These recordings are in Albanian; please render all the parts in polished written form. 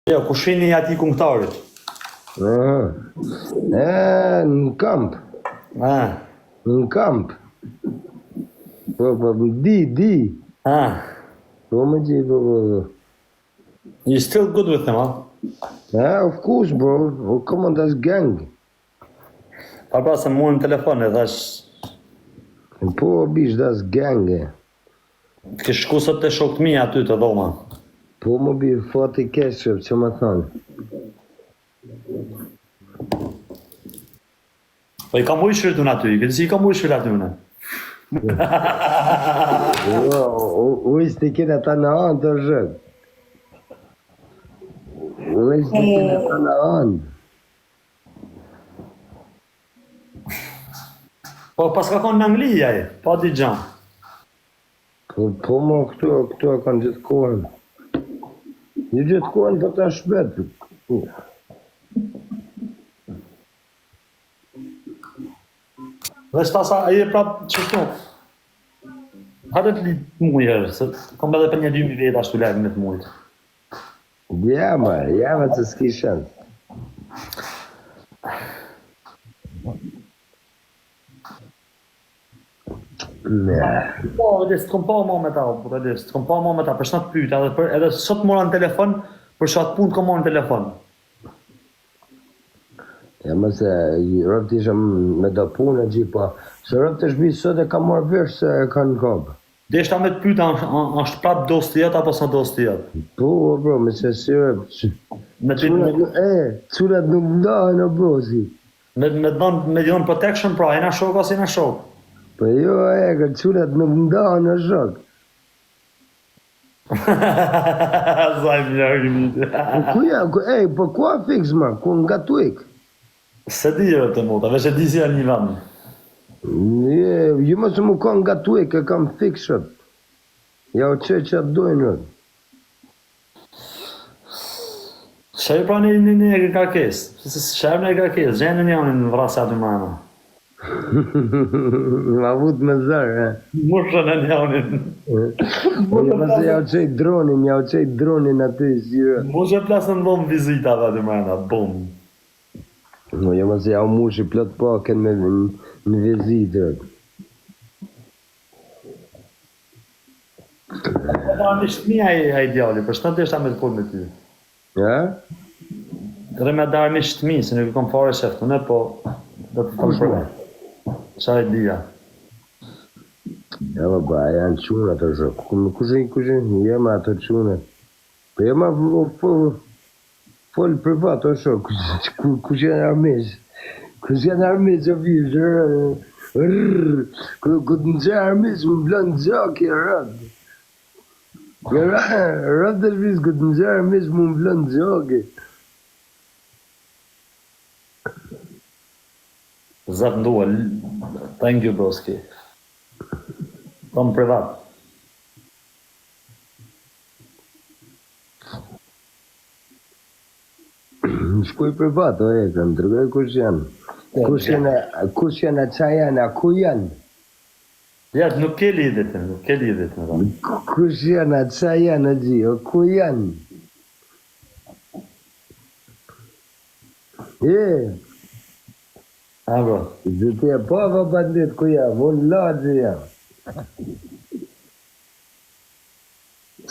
Jo, ku shini ati këngëtarit? Në kamp. Në kamp. Po, di. Po, më gjithë, po. You still good with them, huh? Of course, bro. Come on, that's gang. Pra se mua në telefon e thash, Po, bish, that's gang. ke shku sot të shokët mi aty të dhoma. Po, më bi, fati keshëp, që më thonë. Po i kam ujshër të në aty, këtë si i kam ujshër aty në. Ujës të kene ta në anë të rëgjët. Ujës të kene ta në anë. Po pas ka konë në Angli jaj, pa di gjanë. Po më këtu e kanë gjithë kohën. Një gjithë kohën për ta shbetë. Dhe shtasa, aje prapë që shtu. Hajde të litë mujër, se kom edhe për një 2.000 veta ashtu lejtë me të mujtë. Ja, që s'ki shansë. Po, edhe s'kom pa momenta, për shna të pyta, edhe sot mora në telefon, për shatë punë kom mora në telefon. Ja, mëse, rëpë të isha me do punë e gjithë, po, se rëpë të shbisë sot e ka marrë vesh se e kanë kopë. Deshta me të pyta, është prapë dos të jetë, apo s'na dos të jetë? Po, bro, me se si rëpë, curat nuk ndohën o brosi. Me dhënë protection, pra, e na shok ose e na shok? Po jo, curat nuk ndohën o shok. Zajmë një argimit. Po ku a fix, ma, ku nga tuik? Se di jo të mota, veç e di si janë një vend. Jo më se mu ka nga tuik, e kam fix shët. Ja o që atë dojnë rët. Shërë pra një e kërkes, shërë në e kërkes, gjenë një anë në vrasë aty më ema. Ma vut me zërë, Mushën e një anë. Jo më se ja o qëjt dronin aty, si rët. Mushë e plasë në dhomë vizitave aty më ema, bum. Jo më se ja o mushi plot paken me vizit rët. Da në shtëmi a ideali, për shtë në të ishta me të punë me ty. Ja? Dhe me darë një shtëmi, se nuk i kom fare sheftu, ne, po do të të përve. Qa e dhja? Ja, ba, janë qunë ato shok. Kushin, jema ato qunë. Po jema folë privat o shok, kush janë armish. Kush janë armish o vishë, ku të në armish, më blonë gjoki, rëdë. Rëdë të shpis, ku të në armish, më blonë gjoki. Zëtë ndua, thank you broski. Tom privat. Shkuj privat, o kam të rëgoj kush janë. Kush janë, qa janë, a ku janë? Ja, nuk ke lidhit me ta. Kush janë, a qa janë, a gji, o ku janë? A, bro. Zëtje, po bandit ku janë, unë lagë janë.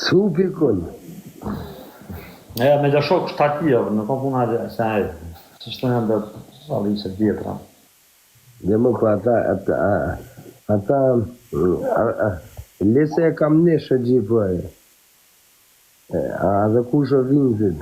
Supi kun. Me dhe shok shtatia, nuk kom puna dhe se ajë. Se shtu janë dhe salisë djetra. Dhe më ku ata, lese e kam neshë gjithë, a dhe kush o vinzit.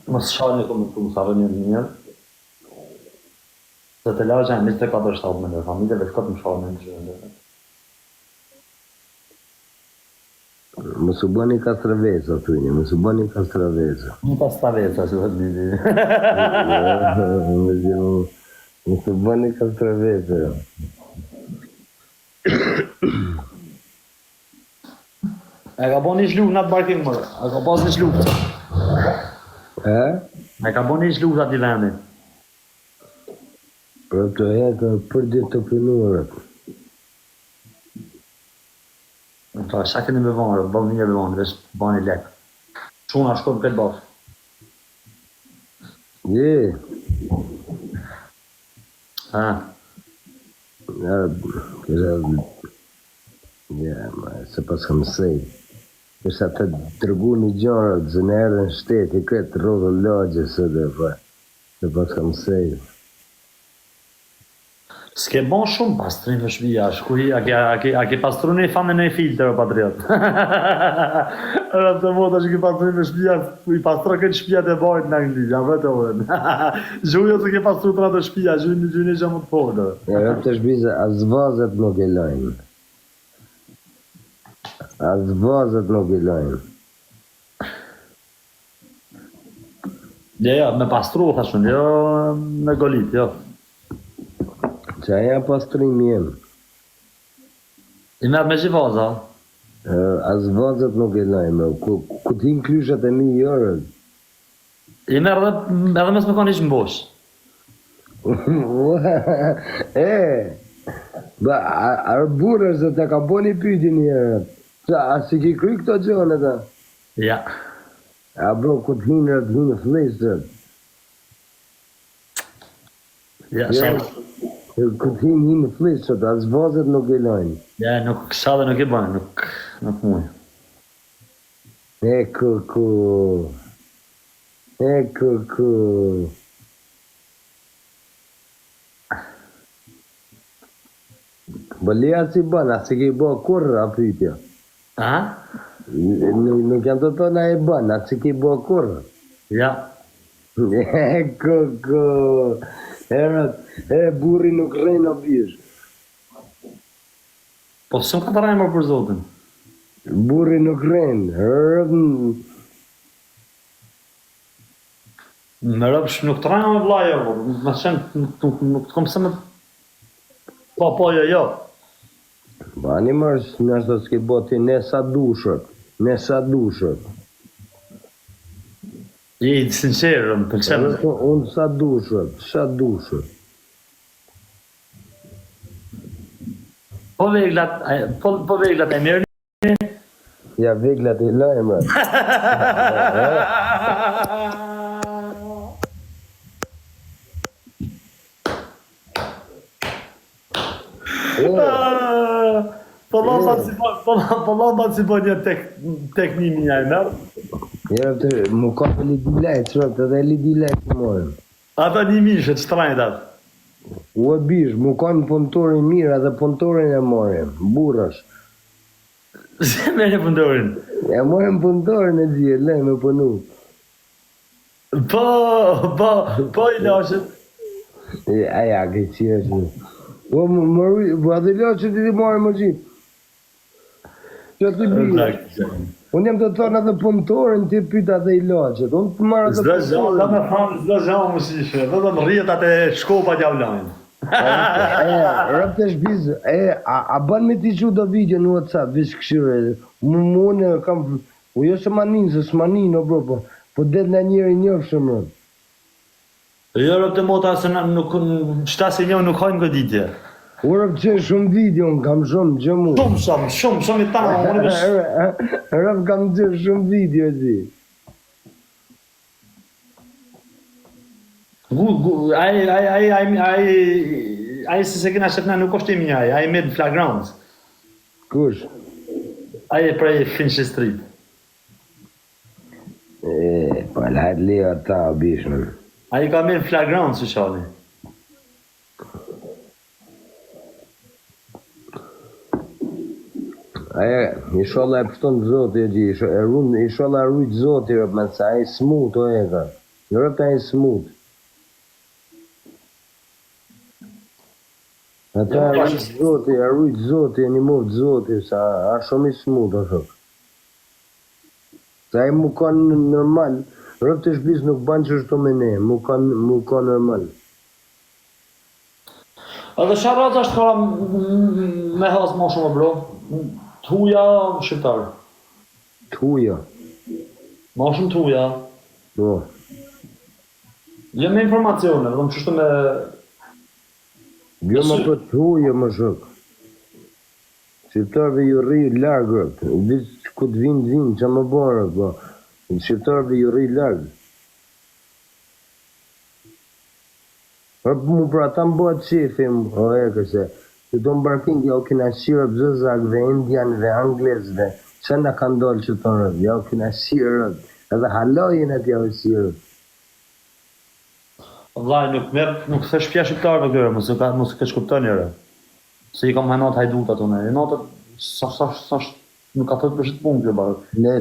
Mos shani këmë të mësarë njërë. Se të lagë janë 24 shtatë me dhe familjeve, s'ka të më shani në gjërë. Më së bëni kastravesa, tujnë, më së bëni kastravesa. Më kastravesa, si vëtë lidi. Më së bëni kastravesa. E ka bo një shluk në atë barkim mërë, e ka pas një shluk. Me ka bo një shluza t'i vendit. Për të jetë për ditë të punuarët. Sa keni me vonë, bëllë një me vonë, vesh bani lekë. Shuna shkojmë këtë bashkë. Se pas kam sej. Përsa të tërgu një gjarët, zë në erë në shteti, këtë rodhë lagje së dhe fa. Se pas kam sej. S'ke bon shumë pastrim në shpia, shkuj, a ke pastru një fanë në filtër, o patriot. Rëmë të mota që ke pastru në shpia, i pastro këtë shpia të bajt në Angli, a vete uën. Gjujo se ke pastru të ratë shpia, gjujo një që më të folë. Rëmë të shpize, as vazët nuk e lajnë. As vazët nuk e lajnë. Jo, me pastru, thashun, jo me golit, jo. Që aja pastrim jem. I merë me që vaza? As vazët nuk e lajme. Ku t'hin klyshat e mi jërët. I merë edhe mes me ka një që mbosh. Arë burër se të ka bo një pyti njërët. A si ki kry këto gjone ta? Ja. A bro, ku t'hin flesët. Ja, shumë. Ku t'hin hinë flesët, as vazët nuk e lajnë. Ja, nuk sa dhe nuk e bëjnë, nuk mujë. Eko. Bëlia si bën, a si ki bo kurrë a pytja? Nuk jam të tona e bën, a si ki bo kurrë? Ja. Eko. Herët, burri nuk rejnë o bish. Po së më ka të rajmë për zotin? Burri nuk rejnë, Me rëpsh nuk të rajmë me vlajo, me qenë nuk të kom se me... Po, jo. Ba një mërës nështë të s'ki boti nesa dushët. I sinqerë, më pëlqenë. Unë sa dushët. Po veglat e mirë. Ja, veglat e lajmë. Po lombat si po një teknimi një e mërë. Mu ka për lidi lejtë, edhe lidi lejtë të morëm. Ata një mishë, që të rajnë atë? U e bish, mu ka në punëtorin mirë edhe punëtorin e morëm, burrash. Se me një punëtorin? E morëm punëtorin e dhje, le me punu. Po i lashët. Aja, ke qire që. Po adhe lashët i ti morëm më gjithë. Që të bishë. Unë jam të thonë edhe punëtorin të pyta dhe i laqët. Unë të marrë të punëtorin. Zdo zhanë më shishë, dhe më rrjetat e shkopat javlajnë. Rëpë të shpizë, a ban me ti që do video në WhatsApp, vishë këshire. Unë kam, jo se manin, se s'manin, o bro, po det në njëri njëfë shumë rëpë. Jo rëpë të mota, se qëta se një nuk hajnë goditje. Urëp që shumë video, në kam shumë gjëmu. Shumë i tanë. Urëp kam që shumë video, zi. Ai se kena shëtëna nuk është imi ai me flagrant. Kush? Ai e prej Finchley Street. Pa lajtë leo ta o bishën. Ai ka me flagrant, së shali. Aja, isholla e pështon të zoti e gji, isholla rrujtë zoti rëpë, me sa e smut o e ka. Rëpë ta e smut. Ata rrujtë zoti, e një movë zoti, sa a shumë i smut o shok. Sa e mu kanë normal, rëpë të shpis nuk banë që shto me ne, mu kanë normal. Edhe sharat është ka me hasë ma shumë bro. T'huja shqiptarë. T'huja? Ma shumë t'huja. Do. Jo me informacione, vetëm kështu me... Jo më për të huje më shok. Shqiptarëve ju rri largë, diç ku të vinë, që më borë, po. Shqiptarëve ju rri largë. Mu pra ta më bëhet qefim, o e këse, që do mbarkin ja u kina shirë zëzakve, indianve, anglesve, që na ka ndollë që të rëd, ja u kina shirë, edhe halojën e t'ja u shirë. Vllai, nuk the shpja shqiptarëve këre, mos e shkuptoni re. Se i kam hanat hajdut ato ne. Natët, nuk ka thot për shit punë kjo barë. Ne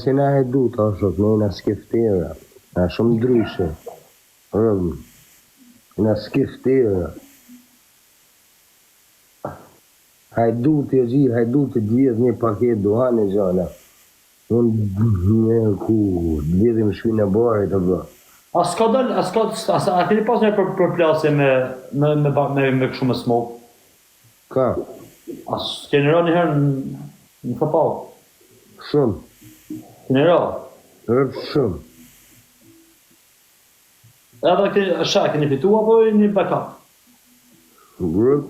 si na hajdut, o shok, ne na skiftera, na shumë ndryshe. Rëmë, na skiftera. Hajdut e gjithë, hajdut e gjithë një paket duhane gjana. Unë ku, dhjetim shpinë e bari të bërë. A keni pas një përplasje me kështu me smok? Ka? A keni ra njëherë në fapau? Shumë. Keni ra? Rëpë shumë. Edhe keni fitu apo një backup? Rëpë.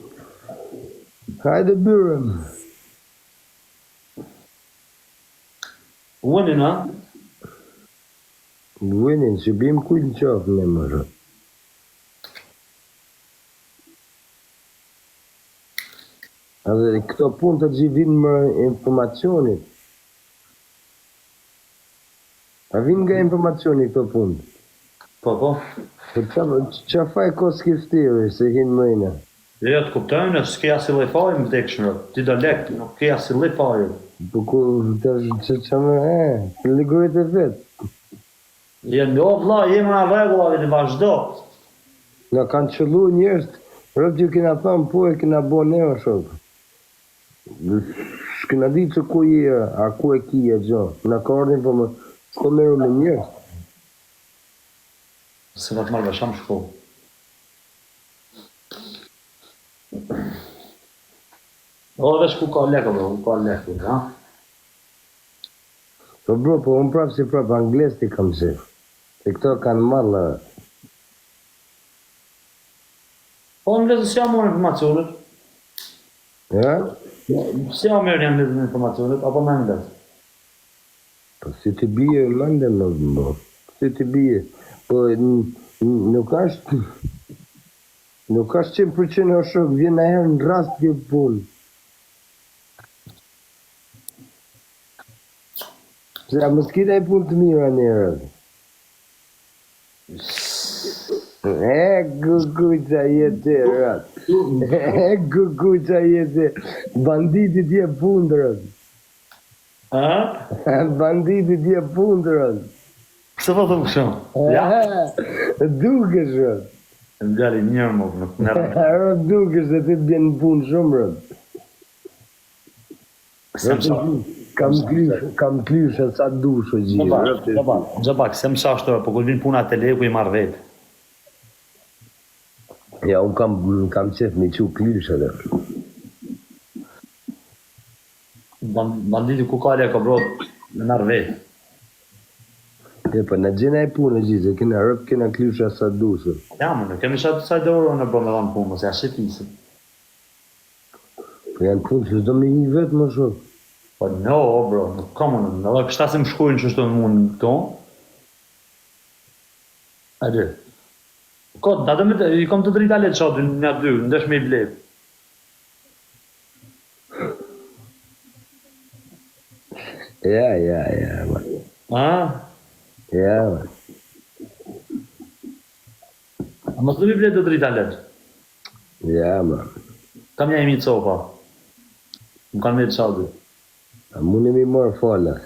Hajde byrëm. Uenin, ha? Uenin, që bim kujtë në qafë në më rëpë. Edhe këto punë të gjithë vinë më informacionit. A vinë nga informacioni këto punë? Po. Qa faj ko skiftiri se hinë mëjnë? Jo, të kuptojnë, s'ke asi lefaj më vdekshën, ti do lek, nuk ke asi lefaj. Po ku, që më, të ligurit e vetë. Jo, vlla, jemi në regullave të vazhdo. Nga kanë qëllu njërës, rëpë ju kina thamë, po e kina bo ne o shokë. Shkina di që ku je, a ku e ki e gjo. Nga ka ordin po më, s'ko meru me njërës. Se nga të marrë vesham shkollë. O, vesh ku ka lekë, bro, ku ka lekë, ha? Po bro, po unë prapë si prapë angles ti kam se. Se këto kanë marrë. Po, në lezë si ja morë informacionet. Ja? Si ja merë një lezë informacionet, apo me në lezë? Po si ti bije, mande më bro. Si ti bije. Po nuk ashtë 100% o shok, vjen e herë në rast kjo punë. Se a më s'kita i punë të mira njerët. Guguqa jetë e rët. Guguqa jetë e. Banditit je punë të rët. Banditit je punë të rët. Pse po thëmë shumë? Ja? Duke shumë. Në gjalli njërë më, nuk në rëmë. Rët duke se ti të bjenë punë shumë rët. Kam klyshe sa dushë gjithë. Gjabak, se më shashtore, po kur vinë puna të leku i marrë vetë. Ja, unë kam qef me që klyshe dhe. Banditi ku ka leka, bro, me marrë vetë. E, pa në gjena e punë gjithë, kena rëpë, kena klyshe sa dushë. Ja, më në kemi shatë sa dorë në bro me dhanë punë, se ashtë shqipisë. Po janë punë që s'do me një vetë më shumë. Po no, bro, nuk kam unë, edhe kështasim shkujnë që shtu në mund tonë. Adi. Kot, i kom të drita letë shatë një dy, ndesh me i blejë. Ja, man. A? Ja, man. A mos të mi blejë të drita letë? Ja, man. Kam një imi copa. Më kanë me të shatë. A mund e mi morë falas.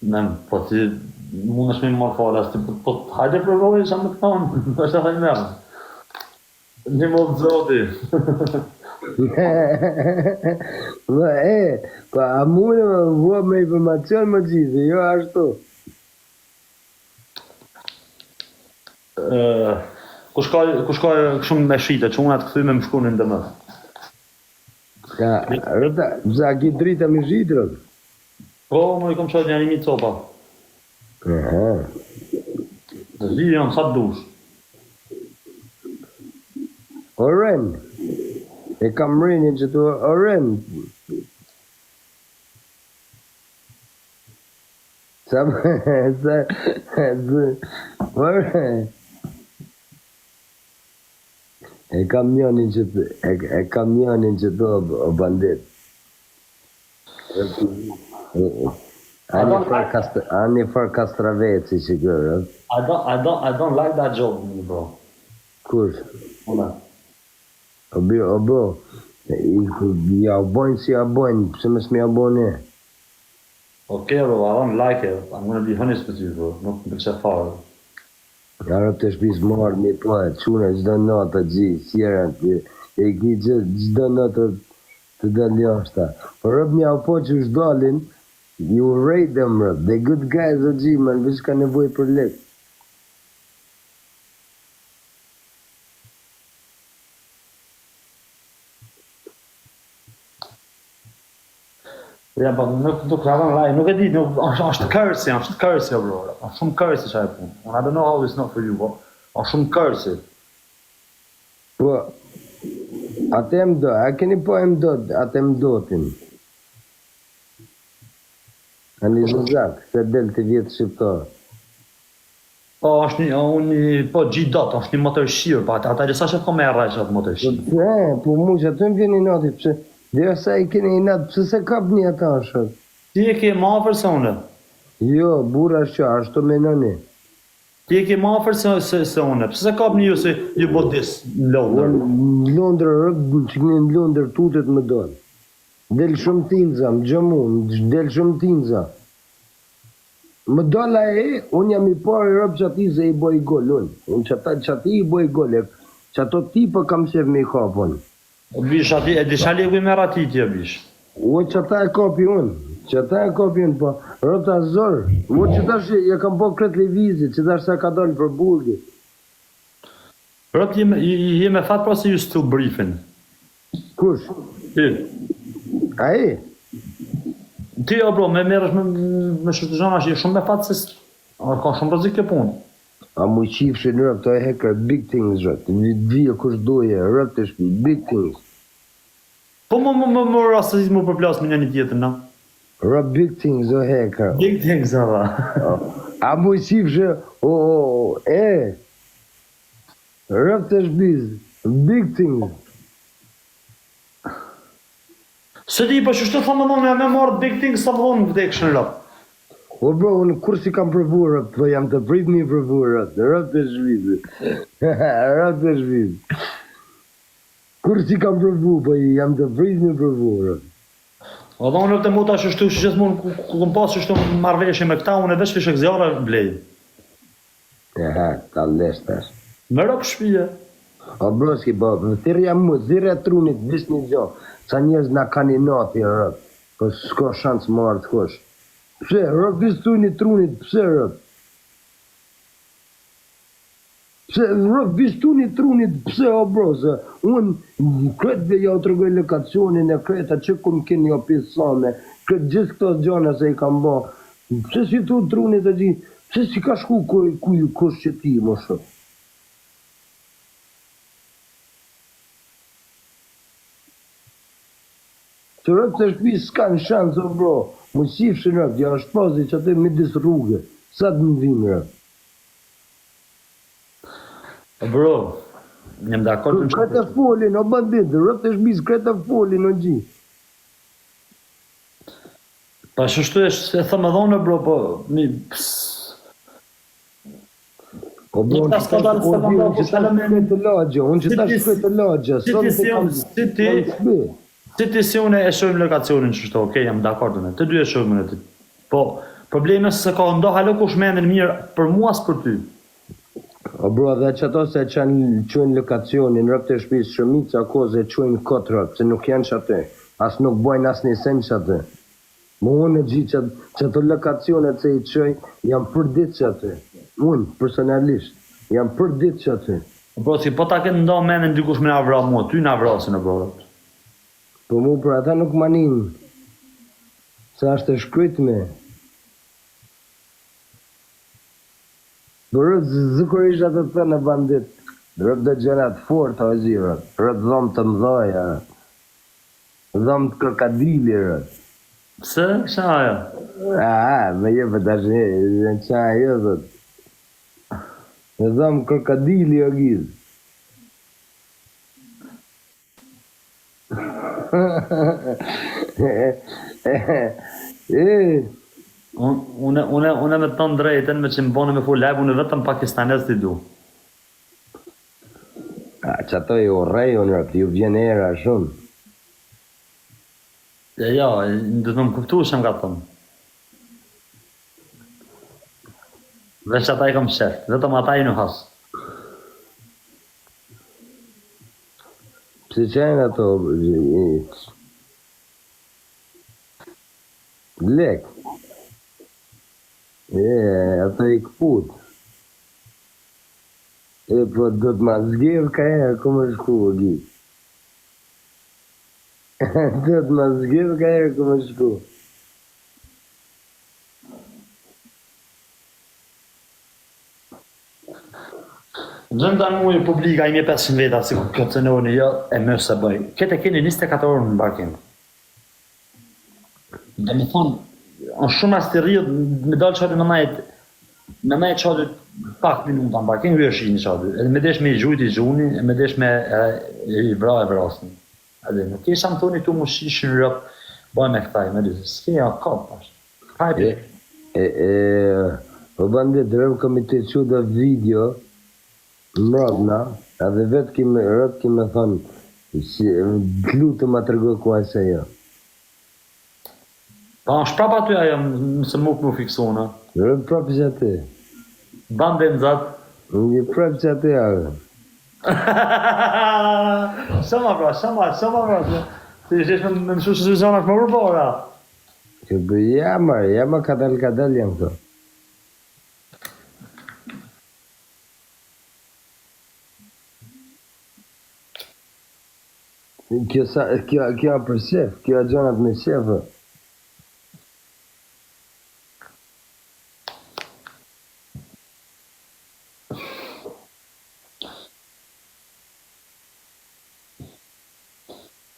Nem, po ti mund është me marrë falas, ti po hajde provoj sa më të thonë, është të hajde mërë. Një modë zoti. Pa a mund e më vua me informacion më gjithë, jo ashtu. Ku shkoj shumë me shite, që unë atë këthy me më shkunin dhe më. Rëta, za ki drita me shitërët? Po, më i kom qojtë një animi copa. Aha. Vijon sa dush. Oren. E kam rinin që të oren. E kamionin që të o bandit. Ani far Kastraveci që kërë. I don't like that job, bro. Kush? Ona. O bro, ja o bojnë si ja bojnë, pëse mes me ja bojnë e? Okay, bro, I don't like it. I'm gonna be honest with you, bro. Nuk më pëlqen fare. Arë të shpis marrë mi po e qune gjdo natë të gjithë, sjerën, e ki gjdo natë të dalë jashta. Por rëp një po që është dalin, you rate them rëp, they good guys o gjithë, man, vish ka nevoj për lek. Ja, po nuk lavon like, nuk e di, është kërsi, bro. Është shumë kërsi çaj punë. I don't know how it's not for you, but është shumë kërsi. Po, atë e mdo, a keni po e mdo, atë e mdotin. A një zëzak, se del të vjetë shqiptarë. Po, është po G-Dot, është një motor shirë, pa ata që sa që ko me rraj që atë motor shirë. Po mu që atë më vjeni nati, pëse, dhe sa i keni i natë, pëse se kap një ata është? Ti e ke ma afer se une? Jo, bura që, ashtu me nëni. Ti e ke ma afer se une, pëse se kap një ju se ju bodis në Londër? Në Londër, që në Londër tutet më donë. Del shumë tinza, më gjëmun, del shumë tinza. Më dola e, unë jam i parë rëpë që ati se i boj gol, unë që ati i boj gol, që ato ti për kam shef me i kapon. Bish, ati, e disha ligu i mera ti tje, bish. O, që ata e kapi unë, po, rëta zorë. O, që ta shë, ja kam po kretë levizit, që ta shë ka dalë për burgi. Rët, jeme fatë pra se ju still briefing. Kush? Ti. A e? Ti, o bro, me merësh me shërtëgjana që je shumë me fatë se ka shumë rëzik kjo punë. A mu qifshe në rëp, të e hekër, big things, rëp, dhvija kush doje, rëp të shpi, big things. Po më rasizmu për plasë me një tjetër, na? Rëp, big things, o hekër. Big things, ava. A mu qifshe, rëp të shpiz, big things. Se di, po që shtë thëmë dhëmë, me marrë big things, sa më dhëmë në vdekshën rëp. O bro, unë kur si kam përvu rëp, po jam të prit mi përvu rëp të shpiz. Rëp të shpiz. Kur si kam përvu, po jam të prit mi përvu rëp. O dhe unë të muta që shtu që gjithë mund, këm pasë që shtu marveshje me këta, unë e veç fishek zjarë blej. Ta lesh tash. Me rëp shpije. O bro, s'ki bo, thirë jam mu, thirë e trunit, vis një gjo, sa njës nga kaninati rëp, po s'ko shansë marrë të kosh. Pse, rëp vistu një trunit, pse rëp? Pse, rëp vistu një trunit, pse o bro, se unë kretëve ja u të rëgoj lokacionin e kreta që kum keni o pisame, kretë gjithë këto gjana se i kam bo. Pse si tu trunit e gjithë, pse si ka shku kuj kush që ti, mo shumë? Që rëp të shpi s'kan shansë, o bro, mu qifshë rëp, ja është pazi që atë midis rrugë, sa të më vinë rëp. Bro, njëm dhe akord të më Kreta folin, o bandit, rëp të shpi s'kreta folin, o gji. Pa shështu e thëmë dhonë, bro, po, mi, O bro, unë që ta shkret të lagja, unë që ta shkret të lagja, si ti si unë e shojmë lokacionin që shto, okej, jam dakord me, të dy e shojmë në ti. Po, probleme se ka ndo halo kush menin mirë për mua së për ty. O bro, dhe që ato se qënë lokacionin, rëp të shpisë shumica koze qënë këtë rëp, se nuk janë që atë, as nuk bojnë as një sen që atë. Më unë e gjithë që ato lokacionet se i qëj, jam për ditë që atë. Unë, personalisht, jam për ditë që atë. Bro, si po ta këtë ndo menin dikush me nga vra mua, ty nga vrasin e bro. Po mu për ata nuk manin, se ashtë e shkryt me. Rrët zëkurisht atë të thënë bandit. Rrët dhe gjërat fort o zirët. Rrët dhomë të mdoja. Dhomë të krokodili rrët. Pse? Qa ajo? Me je për tash në qa ajo dhët. Me dhomë krokodili o gjizë. Unë me të tonë drejten, me që më bone me fu live, unë vetëm pakistanez t'i du. Që ato i urrej, unë rëpë, ju vjen era shumë. Ja, du të më kuptu shumë ka tonë. Veç ata i kom shef, vetëm ata i në hasë. Pse qajnë ato? Lek. Ato i këput. Po do të ma zgjedh ka herë, ku më shku o gjithë. Do të ma zgjedh ka herë, ku më shku. Gjëmë të në mujë publika, imi 500 veta, si këtë të nëoni, jo, e mërë se bëj. Kete keni 24 orë në barkim. Dhe me thonë, në shumë as të rrjët, me dalë qatë me najtë qatë pak minuta në barkim, vërë shi një qatë. Edhe me desh me i gjujt i gjuni, me desh me i vra e vrasni. Edhe në kesha më thoni tu mu shishin rëp, bëj me këtaj, me disë, s'ke ja kap, pash. Hajpe. Po bandit, rëmë këmi të që dhe video, mrotna, edhe vetë kime thonë, të lutë ma të rgoj kuaj se jo. Pa në shprapa ty ajo, mëse më fiksona. Rëmë prapë që ati. Bande në zatë. Një prapë që ati ajo. Shama pra. Ti ishesh me më shu që zona më përbora. Këtë jama kadal jam këto. Kjo për shef, kjo a gjonat me shefë.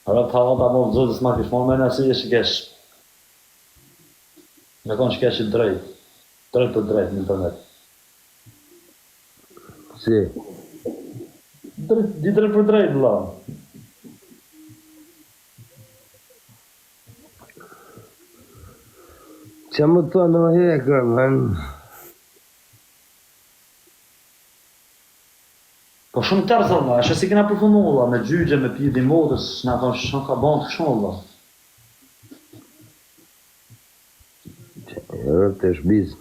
Ara të havat a mos zotës ma kish morë me nësi e shikesh. Në konë shikesh i drejt. Drejt për drejt në internet. Si? Drejt për drejt, la. Që më të në hekër, man. Po shumë tërë, zërma, është si kena përfunu, la, me gjygje, me pidi modës, nga thonë shumë ka bandë shumë, la. Rëtë të shbiz,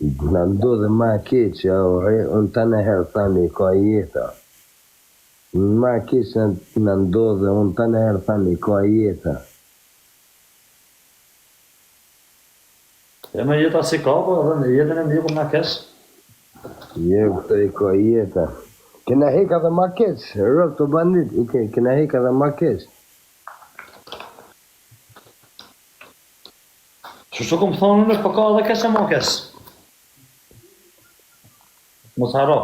në ndodhe ma keqë, unë të në herë thani, ka jeta. Ma keqë në ndodhe, unë të në herë thani, ka jeta. E me jeta si ka, po, edhe në jetën e ndjekur nga kesh. Këtë i ka jeta. Kena heka dhe ma keqë, rëtë të bandit, kena heka dhe ma keqë. Shtu këmë thonë në, po ka edhe kesh e ma kesh. Mos haro.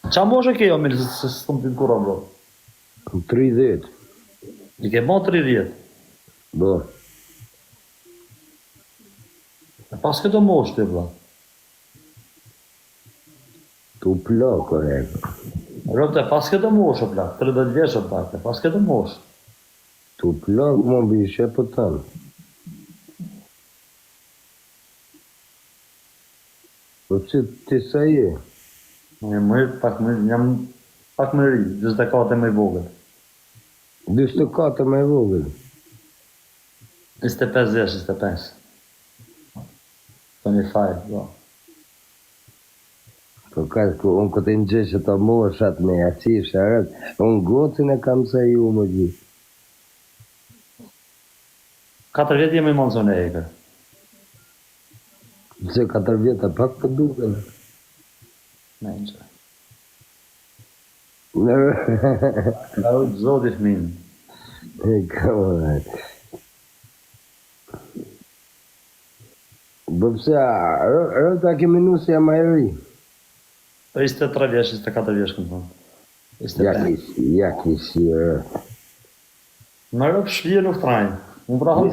Qa moshe kjo, mirë, se së të më të kura, bro? 30. I ke ma 30. Bo. E pas këto mosh të, bro? Tu plo, korek. Rëpte, pas këto mosh, o plak, 30 vjesh, o plak, pas këto mosh. Tu plo, më bishe për tënë. Po që ti sa je? Jam pak më ri, 24 më i vogël. 24 më i vogël? 25 vjeç, 25. 25, do. Po ka, unë këtë në gjeshë të moshat me aqish, unë gocin e kam sa ju më gjithë. 4 vjetë jemi më në zonë e eker. Se 4 vjetë pak për duke. Me në që. Ka ujtë zotit min. Po pse, rëta kemi nu se jam ajri. 23 vjeç, 24 vjeç këmë thonë. 25. Ja kisi rëta. Në rëpë shpije nuk trajnë. Unë pra hëmë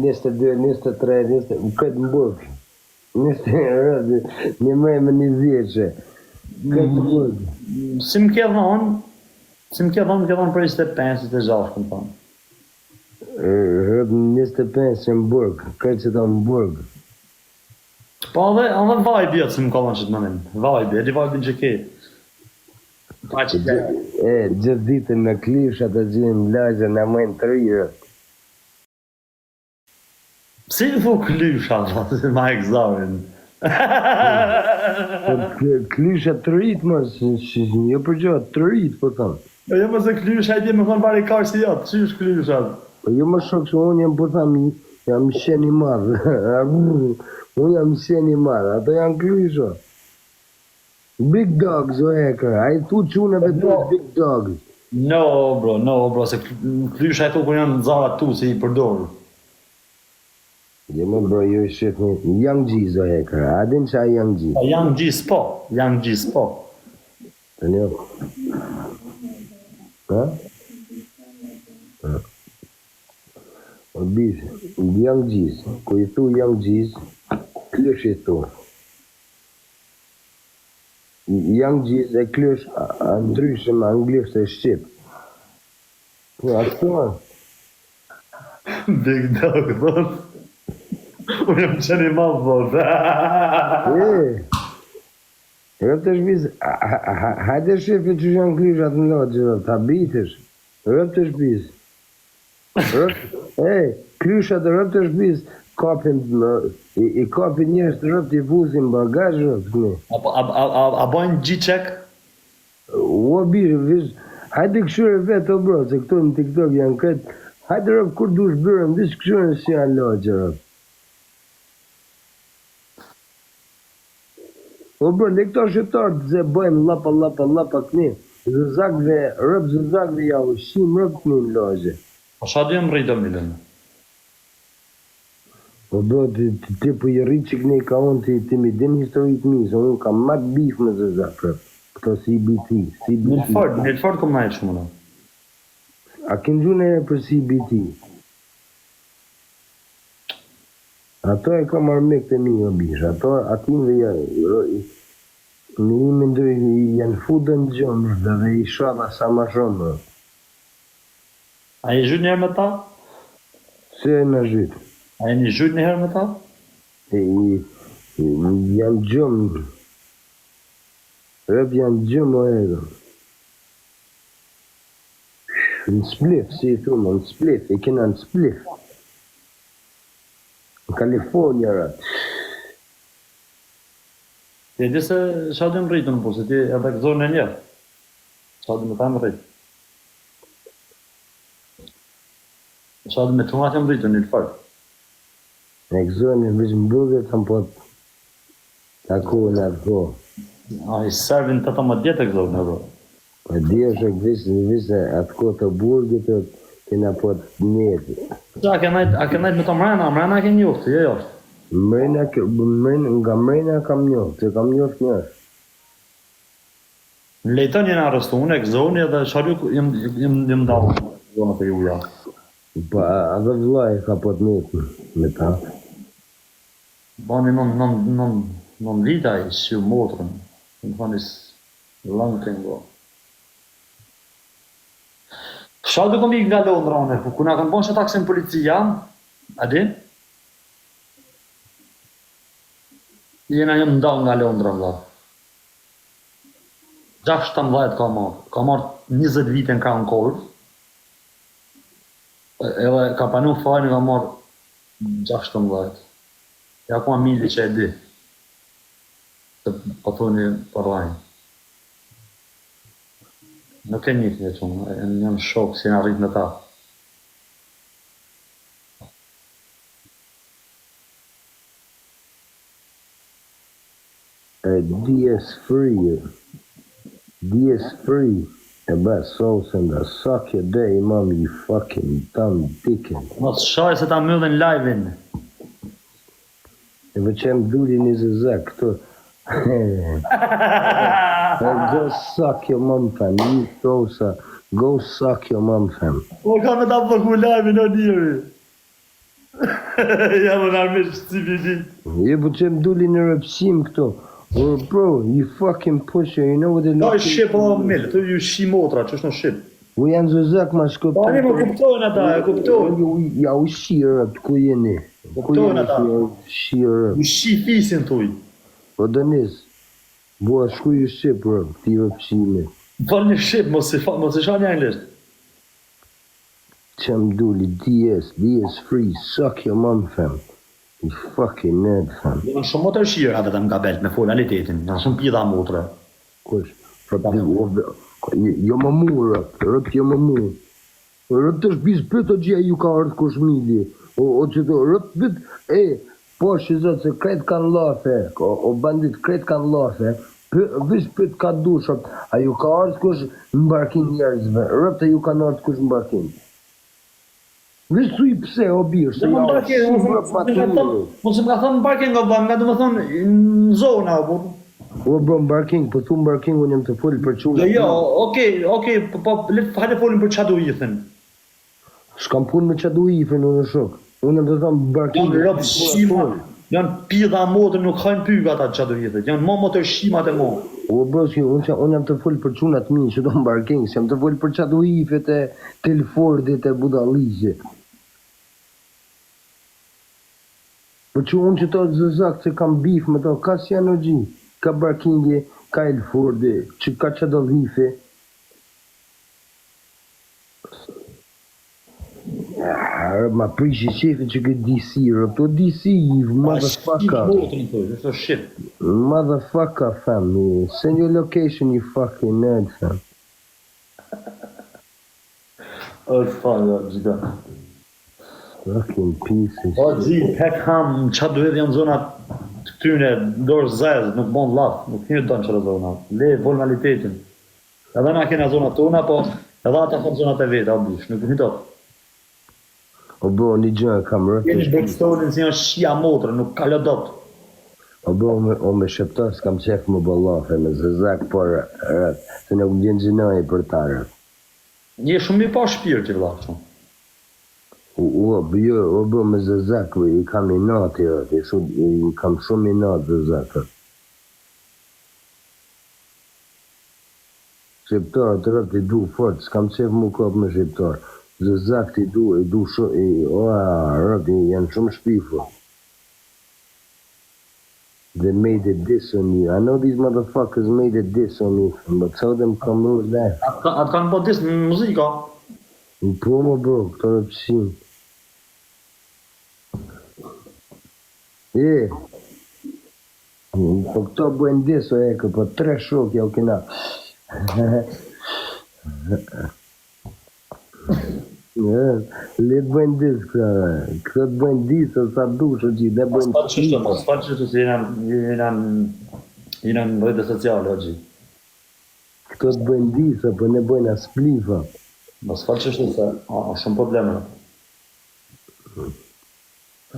22, 23, 20, këtë më burkë. 20 një mëj me 20. Këtë më burkë. Si më ke thonë, më ke thonë për 25, 26 këmë thonë. Rëpë 25 që më burkë, këtë që ta më burkë. Po edhe vibe jetë si më kollon që të mënin. Vibe, e di vibe në që ke. Pa që të. Gjithë ditën në klishat e gjim lagje në mëjnë të rirë. Si i thu klysha, si ma egzarin. Klishat të rritë më, jo për gjatë, të rritë, po thëmë. Jo më se klysha e di me thonë pari karë si jatë, që është klyshat? Po jo më shokë që unë jam po thëmë, jam sheni madhë. Unë jam sheni madhë, ato janë klysha. Big dogs o hekër, a i thu quneve të big dogs. No bro, se klysha e tu kur janë zarat tu si i përdorë. Dhe më bro, jo i shqip një young G's o hekër, a din që a young G? Young G's po. Të një? Ha? O bisë, young G's, ku i thu young G's, klësh i thu. Young G's e klësh ndryshëm anglisht e shqip. Po, ashtu ma? Big dog, thot. Unë jam qeni madhë, thot. Rëp të shpizë, hajde shefi që janë klyshat në logë, ta bitësh. Rëp të shpizë. Klyshat rëp të shpizë, i kapin njërës të rëp të i fuzin bagaj rëp të këne. A bojnë G-check? O bishë, hajde këshure vetë o bro, se këto në TikTok janë këtë, hajde rëp kur dush bërëm, disë këshure si janë logë rëp. O bro, le këto shqiptarë të ze bëjmë lapa këni, zëzakve, rëp zëzakve ja ushim rëp këni në logë. Po sha du jam rritë o milën? O bro, ti po i rritë që këne ka unë ti mi din historikë mi, se unë kam matë bif me zëzak rëp, këto CBT. Milford kom najtë shumë në. A kënë gjune e për CBT? Ato e kam armek të mi o bish, ato atinve në ime ndër janë fudën gjëmë dhe i shada sa ma shumë. A i zhyt njëherë me ta? Se e në zhytë. A i një zhyt njëherë me ta? Janë gjëmë. Rëp janë gjëmë o edhe. Në splif, si i thumë, në splif, i kena në splif. Në Kalifornia, rëp. Ti e di se qa du më rritë në po, se ti edhe këzorën e njërë. Qa du më ta më rritë. Qa du me të nga të më rritë një të farë. Në këzorën e vishë më burgë, kam po të akuën e atë po. A i servin të të më djetë e këzorën e bro. Po di është vishë atë ko të burgë të kena po të njëtë. A ke najtë me të mrena ke njoftë, jo. Nga mrena kam njoftë, se kam njoftë njërë. Në lejton jenë arrestu, unë e këzoni edhe sharju jem dalë zonët e juja. Pa, edhe vllai ka po të njëtë me ta. Bani non vita i si u motrën, në thonis langë të ngo. Shal du kom ik nga Londra une, ku na kanë bon që taksin policia, a di? Jena jem ndal nga Londra, vla. 16 ka marrë 20 vite në kanë korë, edhe ka panu fajnë ka marrë 16. Ja ku a mili që e di, të po thoni për rajnë. Nuk e njëtë një qëmë, jam shokë si në rritë me ta. DS Free, E bë sosën da suck your day, mom, you fucking dumb dickhead. Mos shaj se ta myllin live-in. E vë që më duli një zëzak këtu. Go suck your mom, fam. You sosa. Go suck your mom, fam. Po ka me ta përku live-in o njëri. Ja më nërmish si vidi. E vë që më duli në rëpsim këtu. Oh, bro, you fucking pusher, you know what the Ka shqip o mille, të ju shi motra, që është në shqip. U janë zëzak ma shkop. Po, më kuptojnë ata, e kuptojnë. Ja u shirët, ku jeni? Kuptojnë ata. Shirët. U shi fisin tuj. O Denis, bua shku ju shqip, bro, ti rëpsime. Fal një shqip, mos i shani anglisht. Që më duli, DS free, suck your mom, fam. You fucking nerd, fam. Janë shumë motor shira vetëm nga belt me formalitetin, janë shumë pida motre. Kush? Jo më mu, rëp jo më mu. Rëp të shpis pëtë o gjia ju ka ardhë kush mili. O që të rëp pëtë, po shizot se kretë kanë lafe, o bandit kretë kanë lafe, vish pëtë ka dushat, a ju ka ardhë kush në barkin njerëzve, rëp të ju kanë ardhë kush në barkin. Vish su i pse o birë, se ja o shumë rëp ma të mirë. Mos më ka thonë në parking nga bëmë, nga du më thonë në zona, po. O bro, në barking, po thu në barking unë jam të folë për quna. Jo, okej, po hajde folim për çadu i thën. Shkam punë me çadu i thën unë shok. Unë jam të thonë barking. Janë rob shima, janë pidha motor, nuk hajnë pyga ata çadu i thën. Janë mo motor shimat e mo. O bro, unë jam të folë për qunat mi, që do në barking, jam të folë për çadu i thët e Telfordit e Budalligje. Po që unë që to zëzak që kam bif me to, ka si janë o gji, ka barkingi, ka Elfordi, që ka çado hife. Ma prishi shefi që këtë DC, to DC, motherfucker. Motherfucker, fam. Send your location, you fucking nerd, fam. O, t'falë, gjitha. Fucking pieces. O, gjithë, Peckham, çadu edhe janë zonat të këtyne, dorë zezë, nuk bon laf, nuk një donë qëra zonat. Le formalitetin. Edhe na kena zonat tona, po edhe ata kanë zonat e veta, o bish, nuk një do. O bro, një gjë kam rëtë. Keni Brixtonin si janë shia motrë, nuk ka lodot. O bro, o me sheptar s'kam qef më bëllafe, me zëzak për rëtë, se nuk gjenë gjinoj për ta rëtë. Një shumë i pa shpirë që vla shumë. O bro, me zëzak, i kam i natë i rëtë, i kam shumë i natë zëzak. Sheptar të rëtë i du fort, s'kam qef më kop me sheptar. Zëzak i du shumë, rëtë, janë shumë shpifur. They made a diss on you. I know these motherfuckers made a diss on you, but tell them come over there. Atë kanë po disë në muzika. Po më bro, këto në pësim. Po këto bëjnë diss o eke, po 3 shok ja u kena. Le të bëjnë diss këta, këto të bëjnë diss o sa dush o gjithë, dhe bëjnë S'falë qështu se jena në rrëte sociale o gjithë. këto të bëjnë diss, po ne bëjnë asplifa. S'falë qështu se shumë probleme.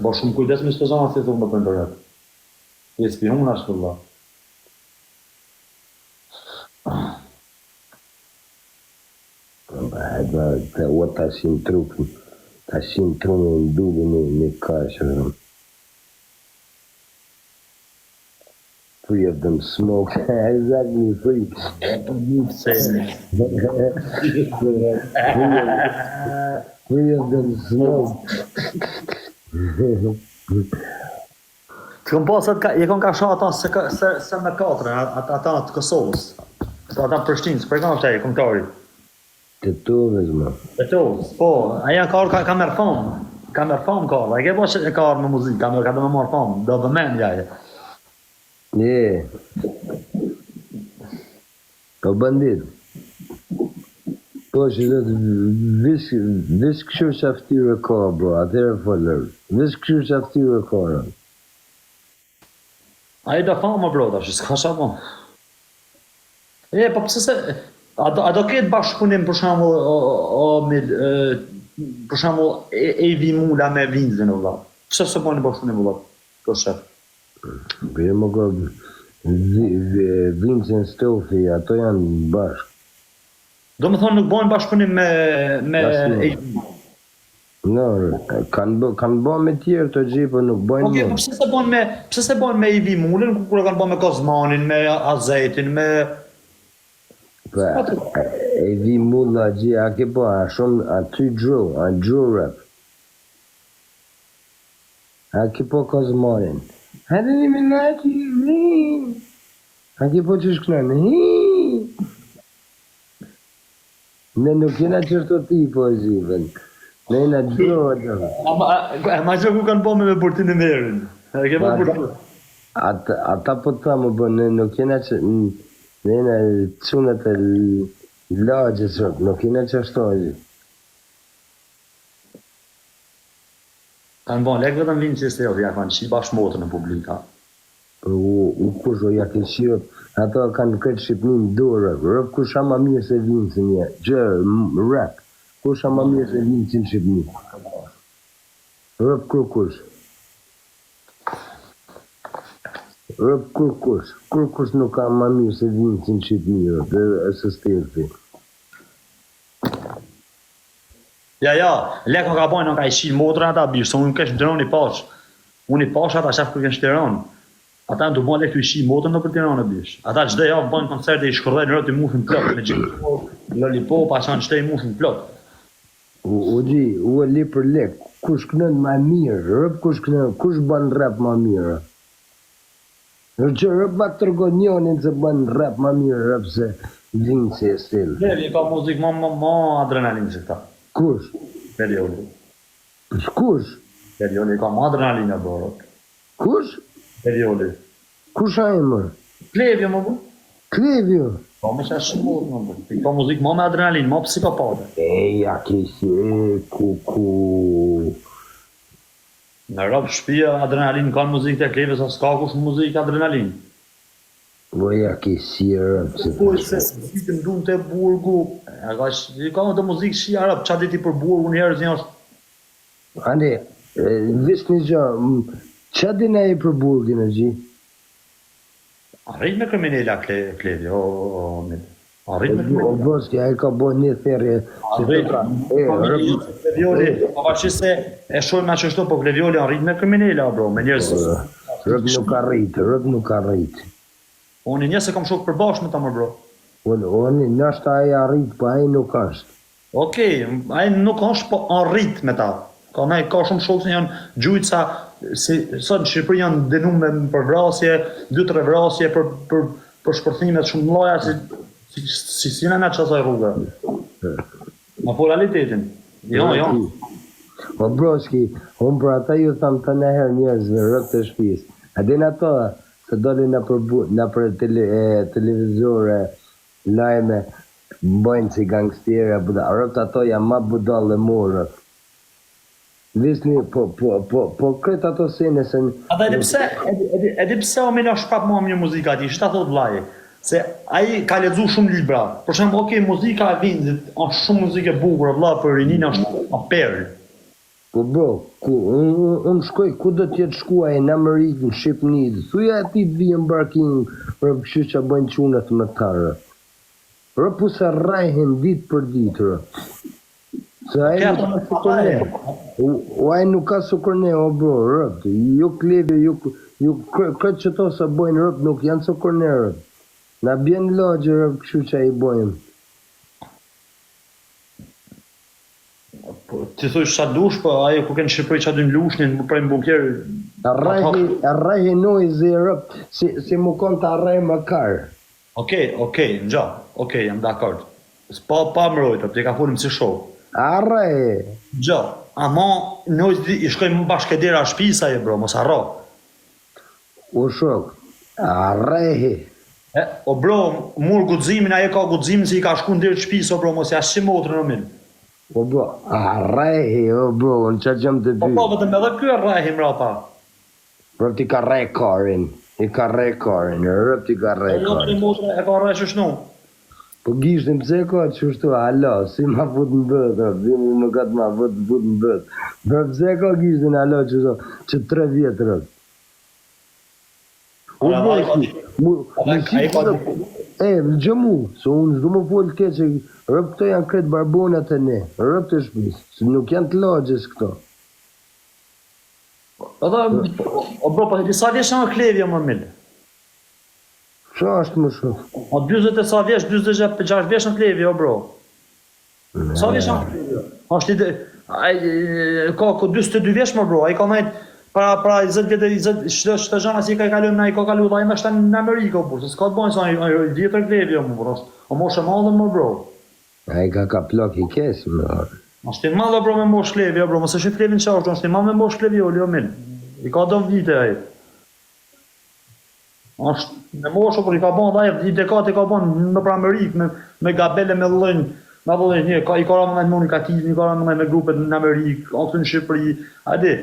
Bo shumë kujdes me shtë zonë si thumë më për ndërret. I spion në ashtë vëlla. O tashin trupin në duli në kashë. Three of them smoke. Exactly, three. Three of them smoke. Të kom pasat, je kon ka shoh ata se me 4, ata të Kosovës. Ata Prishtinës, për kanë shtaj, komtari. Të tovës, ma. Të tovës, po, aja ka merë famë. Ka merë famë karë, e ke po që e karë me muzikë, ka dhe me marë famë, do dhe men jaje. O bandit. Po që dhe vis këshur shaftyre ka, bro, atëre folër. Vis këshur shaftyre ka, bro. Aja da famë, bro, da që s'ka shabon. Po pëse se, A do ketë bashkëpunim për shembull për shembull Evi Mula me Vinzin o vëlla. Pse s'e bën bashkëpunim vëlla? Po shef. Bërë më ka Vincent Stofi, ato janë bashkë. Do më thonë nuk bën bashkëpunim me Evi. No, kanë bën me tjerë të gjithë, po nuk bën Okej, po pse se bën me Evi Mulën kur e kanë bën me Kozmanin, me Azetin, me Evi Mulla gjë, a ke po, a shumë, a ty Drew rap. A ke po Kozmanin. Hadi një minati, a ke po që shkënë, ne nuk jena qërto ti po e zhivën. Ne jena Drew atë. Ma që ku kanë bën me Burtin e Merin. E ke po Burtin. Ata po të më bë, ne nuk jena që... Ne jena cunët e lagjës, nuk jena që ashtu e gjithë. Kanë bën lek vetëm vinë që se jo, ja kanë qi bashkë motën në publika. U kush o ja ke shirë, ato kanë këtë Shqipnin dorë, rëp kush ama mirë se vinë se një, rap, kush ama mirë se vinë që në Shqipni. Rëp kush. Rëp kush nuk ka ma mirë se vinë që në Shqipni, dhe e së stërfi. Ja, lekë ka bojnë, ka i shi motrën ata bishë, se unë kesh droni pash. Unë i pash ata shaf kërë kënë shteron. Ata në të bojnë lekë të i shi motrën në për Tiranë bishë. Ata qdo javë bojnë koncerte i shkërdhej në rëtë i mushën plot, me gjithë lollipop, asan qëtë i mushën plot. U e li për lekë, kush kënën ma mirë, rëp kush bën rap ma mirë. Që rëp ma të tërgonjonin se bën rap ma mirë, rëp se vinë se e stilë. Levi ka muzik ma adrenalin që këta. Kush? Perioli. Kush? Perioli ka ma adrenalin e borot. Kush? Perioli. Kush a e mërë? Klevjo më bu. Klevjo? Pa më që është shumë më bu. Ka muzik ma me adrenalin, ma psikopate. Ja kesi, ku. Në rëpë shpia adrenalin kanë muzik të Klevjo, sa s'ka kush muzik adrenalin. Ja kesi rëpë që Po se s'vitin dhun të burgu. Ka të muzikë shia rëpë, qa diti për burgu njerës një është. Ane, vis një gjë, qa dina e për burgin e gji? Arrit me kriminella Klevjo, arrit me O kriminella. boski, a e ka bo një therje. Klevioli, pavarsisht se e shojmë që shto, po Klevioli arrit me kriminella, bro, me njerës. Rëp nuk arrit. Unë një se kam shok përbashkë me ta më bro. Unë nështë a e arrit, po a e nuk është. Okej, ai nuk është, po arrit me ta. Ka shumë shokë që janë gjujtësa, sot në Shqipëri janë denume për vrasje, 2-3 vrasje për shpërthimet shumë mëdha, si në që asaj rrugë. Ma po realitetin. Jo. Po broski, unë për ata ju thamë të nëherë njerëzve rëk të shpis. A din ato, se doli në për televizore, lajme, bëjnë si gangstire, rëk ato janë ma budal dhe murë. Visni, po kretë ato sene se... Ata edhe pse o me në shpak mua një muzika ti, shta thot vlaje, se aji ka ledzu shumë libra. Për shemë, muzika e Vinzit, është shumë muzike bukur, vla, për rinin është a perë. Po bro, unë shkoj, ku do t'jetë shkuaj në Amerikë, në Shqipëni, thuja ti të vijë mbarkim, për kështu që bëjnë qunët më tarë. Rë pusa rajhen ditë për ditë, rë. Se aje nuk ka sukërne. Aje nuk ka sukërne, o bro, rëp. Jo Klevjo, jo këtë që to sa bojnë rëp, nuk janë sukërne, rëp. Na bjen lagje, rëp, kështu që a i bojnë. Ti thuj sa dush, po ajo ku kënë Shqipëri që adym lushnin, më prejmë bunker... Arrahi nojzi, rëp, si mu konë të arrahi më karë. Okej, jam dakord. Pa mërojtë, ti ka funim si shokë. Arrahi. Ama nojzi i shkojmë bashkedera shpisa e bro, mos arro. O shok, arrahi. O bro, mur gudzimin, aje ka gudzimin si i ka shku ndirë shpisa, bro, mos ja shi motrë në minë. O bro, arrehi, o bro, në që gjëm të dy. Po, vetëm edhe kjo arrehi mra pa. Rëp ti ka rej karin, rëp ti ka rej karin. E ka arrehi që shnu. Po gishtin pse ka qështu, alo, si ma fut në bët, dhimu më katë ma fut në bët. Për pse ka gishtin, alo, që 3 vjetë rët. Gjëmu, se unë zdo më folë keqe, rëp këto janë kretë barbonat e ne, rëp të shpis, se nuk janë të lagjes këto. Edhe, o bro, pa disa vjesh nga klevja më mille. Qa është më shumë? O 20 e sa vjesh, 26 vjesh në klevja, o bro. Sa vjesh nga klevja? Ashtë ka 22 vjesh më bro, a i ka najt pra 20 vjetë, shtë gjana si ka i kalu, i ka kalu dhe a i me shtë në Amerika, bro, se s'ka të bojnë sa i vjetër klevja më bro, o moshe madhe më bro. A i ka plak i kesë më bro. Ashtë i madhe bro me mosh klevja, bro, mëse shi klevin qa është, ashtë i madhe me mosh klevja, o mil. I ka 2 vite a i. Ashtë me moshë, por i ka bon dhe i dekati ka bon në pra Amerikë, me gabele me dhëllënjë, me dhëllënjë, i ka ramë me komunikativë, i ka ramë me grupet në Amerikë, atë në Shqipëri, hajde,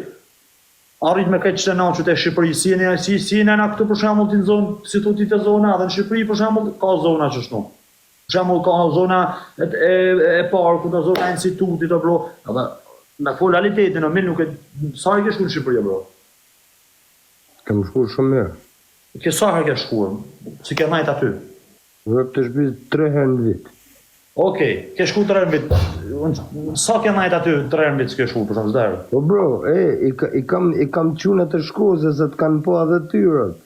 arrit me këtë qëtë që të Shqipëri, si në këtu për shembull të zonë, si të të zona, dhe në Shqipëri për shembull ka zona që shtu. Për shembull ka zona e parku, ka zona e institutit, bro, edhe me fulalitetin, o mil nuk e, sa i ke shku në Shqipëri, bro? Kam shku shumë mirë. Ke sa herë ke shkuar? Si ke najt aty? Rëp të shpis 3 herë në vit. Okej, ke shku 3 herë në vit. Sa ke najt aty 3 herë në vit s'ke shku, për shumë zderë? Po bro, i kam qune të shkoze, se të kanë po edhe tyrët.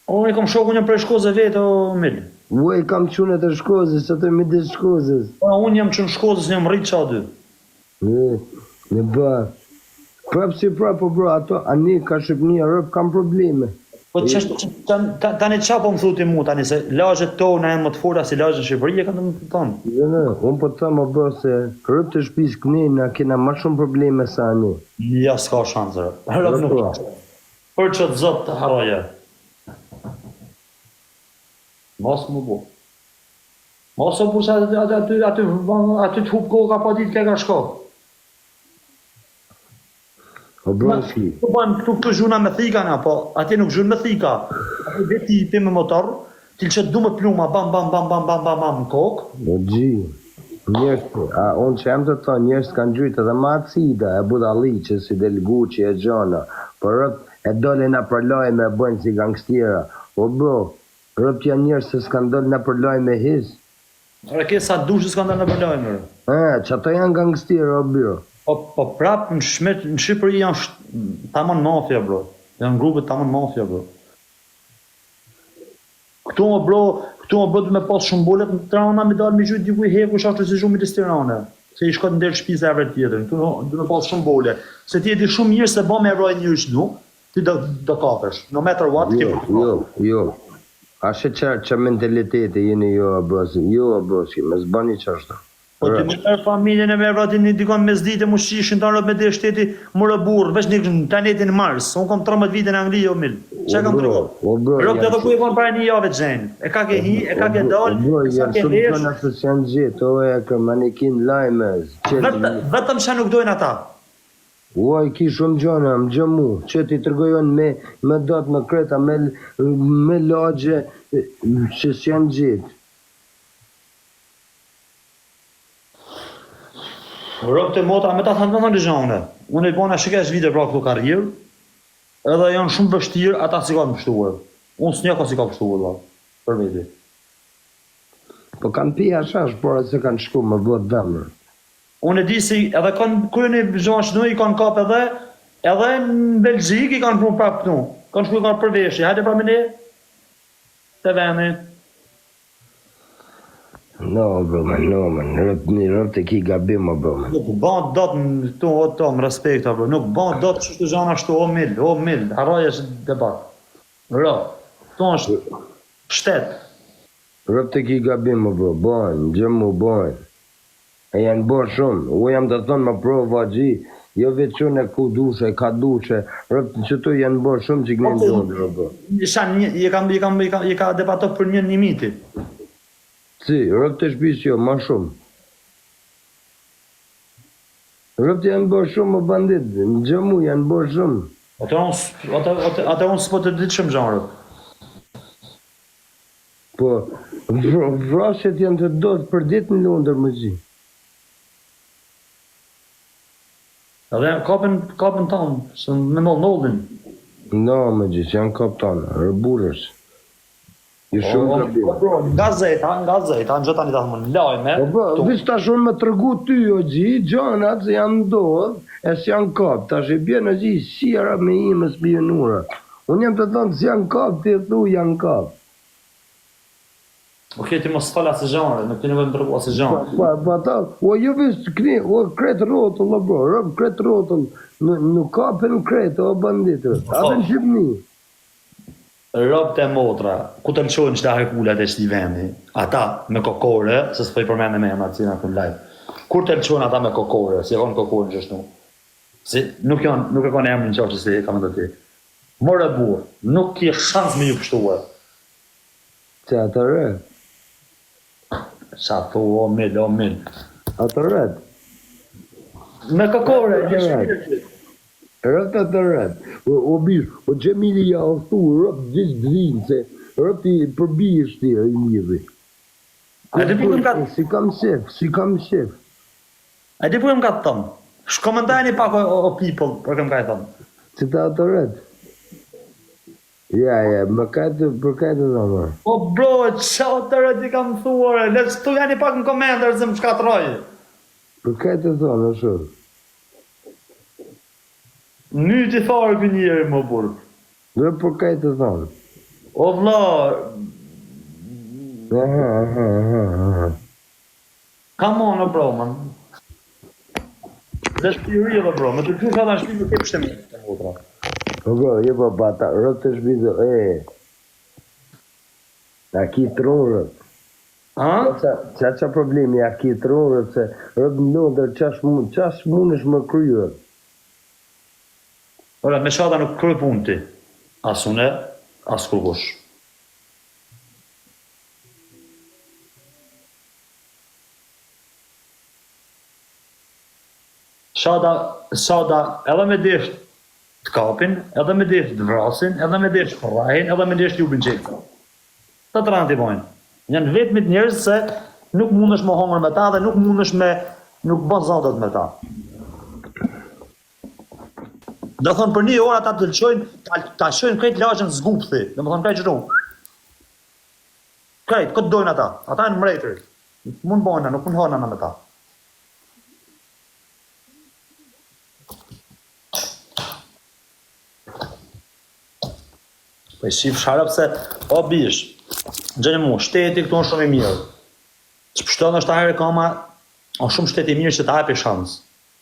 O, i kam shoku një prej shkoze vetë, o mil. Ue, i kam qune të shkoze, se të midis shkozes. Po, unë jam që në shkozës, jam rritë qa dy. Në ba. Prap si prap, po bro, ato, ani ka Shqipnia, rëp kam probleme. Po tani qa po më thuti mu tani, se lagjet tona e më të fora si lagjet në Shqipëri, e ka të më tonë. Unë po të thëmë, bro, se rëp të shpis këni, na kena ma shumë probleme sa ani. Ja, s'ka shansë, rëp nuk shansë. Për që të zotë të haraja. Mos më bu. Mos më bu, se aty të hupë kohë ka pa ditë ke ka shko. O broski. Këtu zhuna me thika na, po atje nuk zhun me thika. Aty veti ti me motor, ti që du me pluma, bam në kokë. O gji, unë që jam të thonë, njërës kanë gjujtë edhe ma acida, e budalli që si del Gucci e gjona, por rëp e dole në përloj me bëjnë si gangstira. O bro, rëp janë njërës se s'kanë dole në përloj me his. Ore ke sa dushë s'kanë dole në përloj me rë. Që ato janë gangstira, o bro. Po prap në Shqipëri janë tamon mafia, bro. Janë grupet tamon mafia, bro. Këtu më bro du me pas shumë bolet në Tirana, me dalë me gjujtë dikuj heku shashtë si shumë i disë Tirana. Se i shkot në delë shpisa e vërë tjetër. Këtu du me pas shumë bolet. Se ti e di shumë mirë se ba me roj njërës nu, ti do kapesh. No matter what, ti Jo. Ashe që mentaliteti jeni jo, broski, me zbani që ashtë. Po ti me mërë familjen e me vratin një dikon me zdite mu shishin të arët me dhe shteti mërë burë, veç një planetin Mars. Unë kom 13 vite në Angli, o mil. Që kam të rëgë? Rëgë të dhe ku e konë para një jave të gjenë. E ka ke hi, e ka ke dalë, e ka ke vesh. Janë shumë të janë gjithë, o e ka manikin lajmez. Vetëm që nuk dojnë ata. Uaj, ki shumë gjona, më gjëmu, që ti tërgojon me datë, me kreta, me lagje, që s'janë gjithë. Rëpë të mota, me ta thënë në gjone. Unë e bona shikesh vite pra këtu karrierë, edhe janë shumë vështirë ata si ka më pështuar. Unë s'nja ka si ka pështuar, për veti. Po kanë pija shash, por e se kanë shku më vëtë dëmër. Unë e di si, edhe kanë kërën e gjonë shënu, i kanë kap edhe në Belgjik i kanë prunë prapë këtu. Kanë shku i kanë përveshje, hajde pra me ne, të veni. No, bro, man, rëp të ki gabim, bro, man. Nuk ban dot në këtu, o to, më respekta, bro. Nuk ban dot që shtu gjana shtu, o mil, haraja që debat. Këtu është shtet. Rëp të ki gabim, bro, bojnë, gjëmu, bojnë. E janë bërë shumë, u jam të thonë më prova gji, jo veçun e ku dushe, ka dushe, rëp që tu janë bërë shumë që gënë gjondë, bro. Je ka debatot për një miti. Si, rëp të shpis jo, ma shumë. Rëp të janë bërë shumë më bandit, në gjëmu janë bërë shumë. Ate unë s'po të ditë shumë gjanërët. Po, Vrasjet janë të dot për ditë në Londër më gji. Edhe kapën tonë, se me nollin. No, më gji, që janë kap tonë, rëburës. I shumë të bërë. Gazeta, në gjë tani ta thëmë, lajme. Vish tash unë me tregu ty, o gji, gjanat se janë ndodh, e s'janë kap. Tash i bje në gji, shira me ime s'bjenura. Unë jam të thonë se janë kap, ti e thu janë kap. Okej, ti mos fal asë zhanre, nuk ti nevojë më tregu asë zhanre. Pa ta, o ju vish këni, o kretë rotull, o bro, rëb kretë rotull, nuk kapën kretë, o banditër. Atë në Shqipni. Robët e motra, ku të lëshojnë qëta hekulat e qëti vendi, ata me kokore, se s'poj përmende me emra cina këtë live, kur të lëshojnë ata me kokore, si e konë kokore në qështu, si nuk e konë emrin qështë si e kam të ti. More burë, nuk ki shans me ju pështuar. Që atë re? Qa thu, o mil. Atë ret? Me kokore, Rët atë ret. O bish, o Gjemili ja o thu, rët gjithë drinë, se rët i përbi i shtirë i mirë. A di për ka... Si kam shef. A di për ka të thëmë? Shkomentajni pak o people, për këm ka e thëmë. Që ta atë ret? Ja, më kajtë për kajtë të mërë. O bro, qa të ret i kam thuare, let's tu janë i pak në komendër se më shkatrojë. Për kajtë të thonë, shumë. Një t'i farë për njeri më burë. Dhe për kajtë të thonë. O vla... Come on, bro, man. Dhe shpiri dhe bro, me të që ka dhe shpiri për ke pështemi. O bro, je pa bata, rëtë të shpizë, a ki të rrët. Qa problemi, a ki të rrët, se rëtë në londër, qash mund është më kryër. Ora, me shada nuk kryë punë ti. As une, as kërkush. Shada edhe me desh të kapin, edhe me desh të vrasin, edhe me desh të rahin, edhe me desh të jubin qekë. Të të ranë t'i bojnë. Janë vetëmit njerëz se nuk mund është më hongër me ta dhe nuk mund është me... nuk bën zandat me ta. Do thonë për një orë ata të lëshojnë, ta shojnë krejt lashën zgupthi, dhe më thonë krejt qëtu. Krejt, këtë dojnë ata, ata në mrejtëri. Nuk mund bojnë, nuk mund hona me ta. Po i shif sharap se, o bish, gjeni mu, shteti këtu në shumë i mirë. Që pështonë është ta herë kama, o shumë shteti i mirë që ta hapi shansë.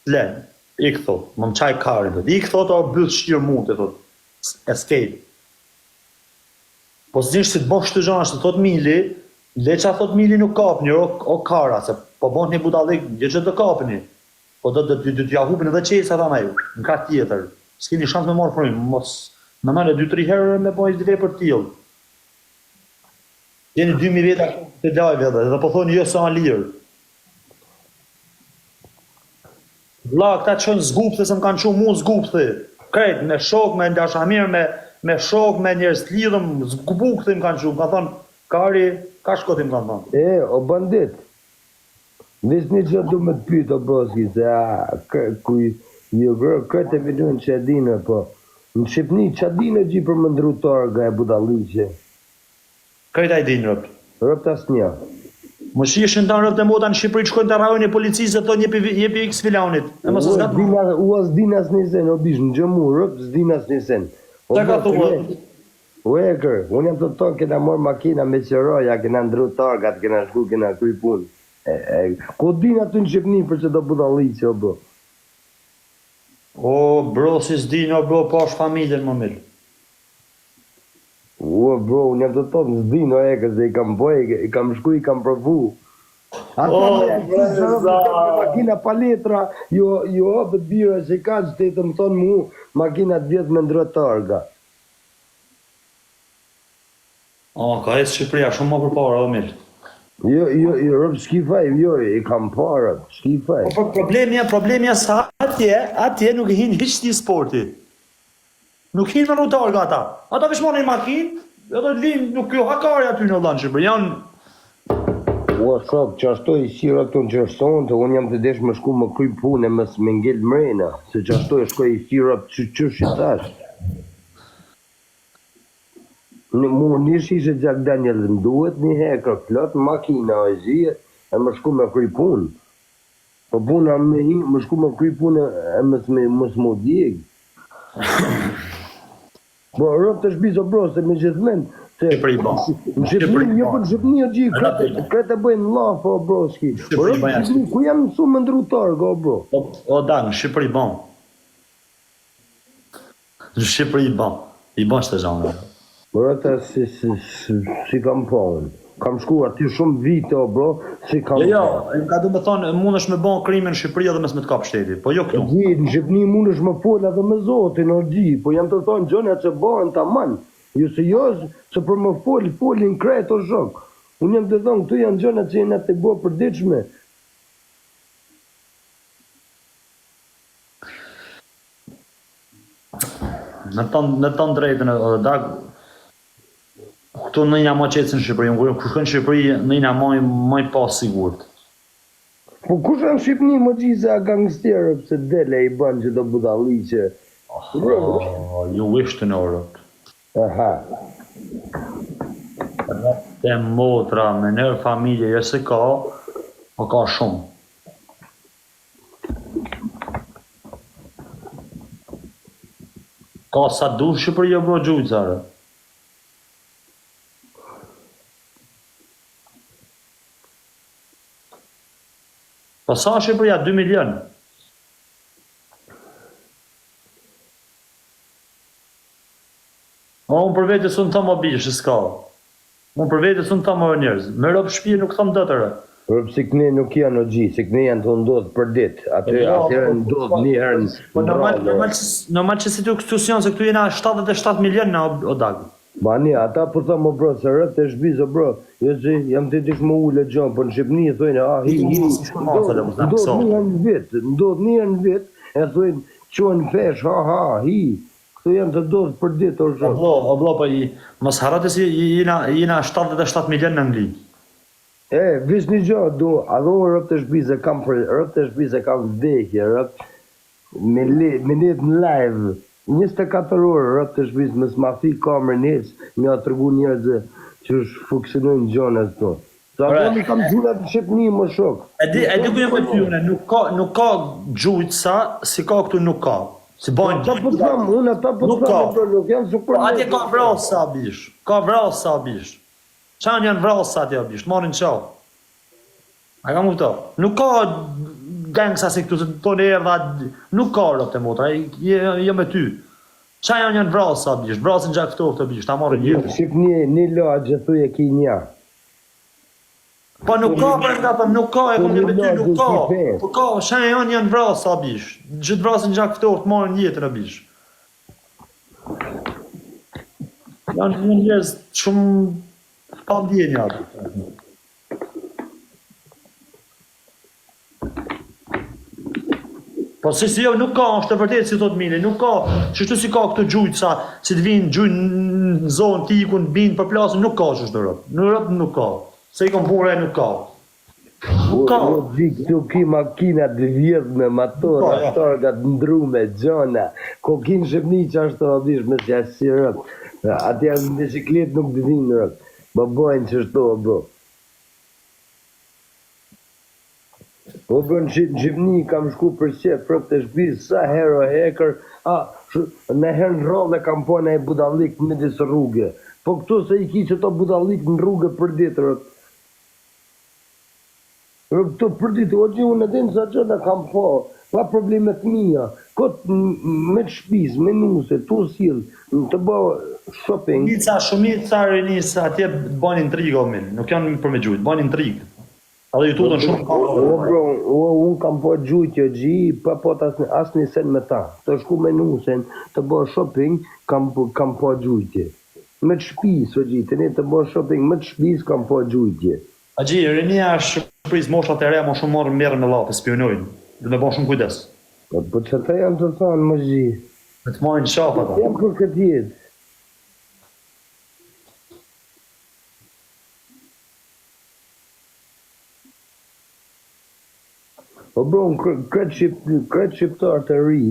Lenë. I këthot, më më qaj karin, i këthot o bëllë shqirë mund, i thot, escape. Po s'dish si të bosh të gjanë, është të thot mili, le që a thot mili nuk kapni, o kara, se po bon një budalik, dhe që të kapni, po do të jahupin edhe qesa dhe me ju, në ka tjetër, s'kini shans me marë frimë, mos me mene 2-3 herë me bojnë zdive për t'il. Jeni 2000 veta të lajve edhe po thonë jo sa lirë. Vla, këta që qënë zgupthi se më kanë që mu zgupthi. Krejt, me shok, me ndashamir, me shok, me njerës të lidhëm, zgupthi më kanë që. Më kanë thonë, kari, ka shkoti më kanë thonë. O bandit, nisë një që du me të pytë o broski, se kuj, një grë, këtë e vidun që e dinë, po, në Shqipni, që a dinë e gjithë për më ndru targa e budaliqe? Krejt a i dinë, rëpë. Rëpë tas një. Më shishën të në rëpë të mota në Shqipëri, qëkojnë të rajojnë e policisë e thonë jepi x filonit. U as dinas një sen, o bish, në gjëmu, rëpë s'dinas një sen. Të ka thua? U e kërë, unë jam të tonë, kena morë makina me qëroja, kena ndru targat, kena shku, kena kuj punë. Ko din aty në Shqipni për që do budaliqe, o bro? O, bro, si s'din, o bro, po është familjen më mirë. O, bro, unë jam të tonë, s'din, o e këse i kam boj, i kam shku, i kam provu. Ata makina paletra, jo hapët bira që ka që të të më thonë mu, makina të vjetë me ndru targa. Ka e Shqipëria, shumë më për para, o mirë. Jo, rëpë shkifaj, i kam parë, shkifaj. Problemja sa atje nuk hinë hiç ti sporti. Nuk hinë me në targa ata. Ata vishmonin makinë, edhe linë, nuk jo hakari aty në lanë Shqipëri. Janë Ua shok, që ashtu i sira të në qërson, të unë jam të desh më shku më kry punë e mësë me ngell mrena, se që ashtu e shkoj i sira që shitash. Mu nish ishe Jack Daniel, më duhet një hekër plot, makina o zhije, e më shku me kry punë. Po puna me hi, më shku me kry punë e mësë më djegë. Po rëp të shbizo bro, se me gjithmen, Shqipëri bon. në Shqipëri, jo për Shqipëni o gjikë, kretë e bëjnë lafë, o bro, shki. Po rëp të Shqipëni, ku jam mësu më ndrutar, o bro. O da, në Shqipëri bon. Në Shqipëri bon. I bon shtë zhonë. Po rëta si kam ponë. Kam shku aty shumë vite, o bro, si kam Jo, ponë. ka du me thonë, mund është me bon krimi në Shqipëri edhe mes me të kap shteti, po jo këtu. Gji, në Shqipëni mund është më folë edhe me Zotin, o gji, po jam të thonë gjone që bëhen të manë. Jo se jo, se për më folin kretë o shok. Unë jam të thonë, këtu janë gjone që jenë të bëhe për diqme. Në të drejtën e dag, këtu në një ma qëtës në Shqipëri, unë kërë shkën në Shqipëri në një maj pas sigurt. Po kush në Shqipëni më gjithë a gangsterë, pëse dele i banë që do budalli që... Ju ishtë në Europë. Aha. Te motra, me nërë familje, jo se ka, po ka shumë. Ka sa du Shqipëri jo bro gjujtësare. Po sa Shqipëria 2 milion? Unë për vetës unë të më bishë, s'ka. Unë për vetës unë të më njerëz. Me rëpë shpije nuk thëmë dëtërë. Rëpë si këne nuk janë o gjithë, si këne janë të ndodhë për ditë. Atërë ndodhë një herën Po normal që si të këtusion, se këtu jena 77 milion në o dagë. Bani, ata po thëmë o bro, se rëpë të shbizë o bro. Jo që jam të dish më ullë e gjonë, po në Shqipëni e thujnë, ndodhë një herën vit, e thujnë, qënë fesh, hi. Këtu janë të ndodhë për ditë o shumë. O blo, po mos harate si jena 77 milion në Angli. Vis një gjohë, adho rëpë të shbizë kam vdekje, me net në live, 24 orë rëpë të shbizë, më s'mafi kamerë njësë, me a tërgu njerëzë që është funksionojnë gjonës të. Sa ato mi kam gjunat në Shqipëni më shok. E di ku jem e tyune, nuk ka gjujtë sa, si ka këtu nuk ka. Si bojnë Ta po thamë, unë ata po thamë, nuk janë super nështë. Atje ka vrasë sa bish, Qanë janë vrasë sa atje bish, marrin qau. A ka mu këto? Nuk ka gangsa si këtu, se tonë erdha, nuk ka rëpë të motra, jo me ty. Qanë janë vrasë sa bish, vrasën gjak këto të bish, ta marrin jetë. Shqipëni një lagë që thuj e ki nja. Po nuk ka për nga për, nuk ka, e kom një me ty, nuk ka. Po ka, shenja janë vrasë sa bish. Gjithë vrasën gjak këto të marrin jetën e bish. Janë njerëz shumë pa ndjenja aty. Po si jo, nuk ka, është të vërtet si thot Mili, nuk ka, qështu si ka këtë gjujtë sa, si të vinë gjujnë në zonë, tikun, binë për plasën, nuk ka qështu në Europë. Në Europë nuk ka. Se i kom pure, nuk ka. Nuk ka. Këtu ki makinat të vjedhë me matora, shtargat ndrume, gjona, ko kinë Shqipëni që ashtë të adish me si ashtë si rëpë. Ati janë në biciklet nuk të vinë rëpë. Më bojnë që shto, bro. O bro, në Shqipëni kam shku për qep, rëpë të shpizë, sa hero heker, në herë në rrallë e kam pojnë e budallik në disë rrugë. Po këtu se i ki që to budallik në rrugë për ditë, rëpë. Këtu për ditë, o që unë edhe në sa që në kam po, pa problemet mija, këtë me të shpizë, me nuse, tu silë, të bëhë shopping. Shumica rinisë atje bëjnë intrigë o minë, nuk janë për me gjujtë, bëjnë intrigë. Edhe ju tutën shumë ka. O bro, unë kam po gjujtë jo gji, pa po të asë një sen me ta. Të shku me nusen, të bëhë shopping, kam po gjujtë. Me të shpizë, o gji, të ne të bëhë shopping, me të shpizë kam po gjujtë. A gji, rinia Shqipëris moshat e re, më shumë morën merën me latë, spionojnë, dhe me bëhë shumë kujdes. Po që ta janë të thonë, më gji. Me të majnë qapa ta. Jam për këtë jetë. Po bro, kretë shqiptar të ri,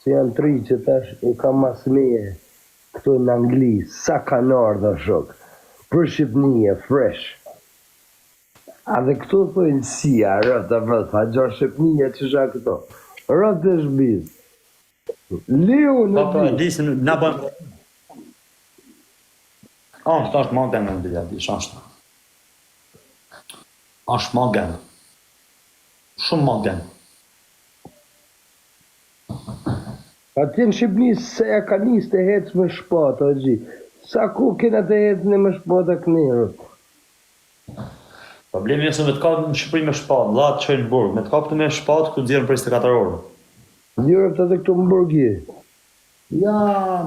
se janë 3 që tash e ka mas meje këtu në Angli, sa kanë ardha shok, për Shqipënie, fresh. A dhe këtu thojnë si, a rëtë, a gjarë Shqipënie që shak këto. Rëtë është bizë. Liu në Po, disin, na bëjmë... Këta është ma gënë në bilja, dish, ashtë. Ashtë ma gënë. Shumë ma gënë. Ati në Shqipëni se ja ka njës të hecë me shpatë, o gji. Sa ku kena të hecë në me shpatë a kënirët? Problemi është me të kapë në Shqipëri me shpatë, la të qojnë burg, me të kapë të me shpatë ku dzirën për 24 orë. Njërët edhe këtu më burgje. Ja,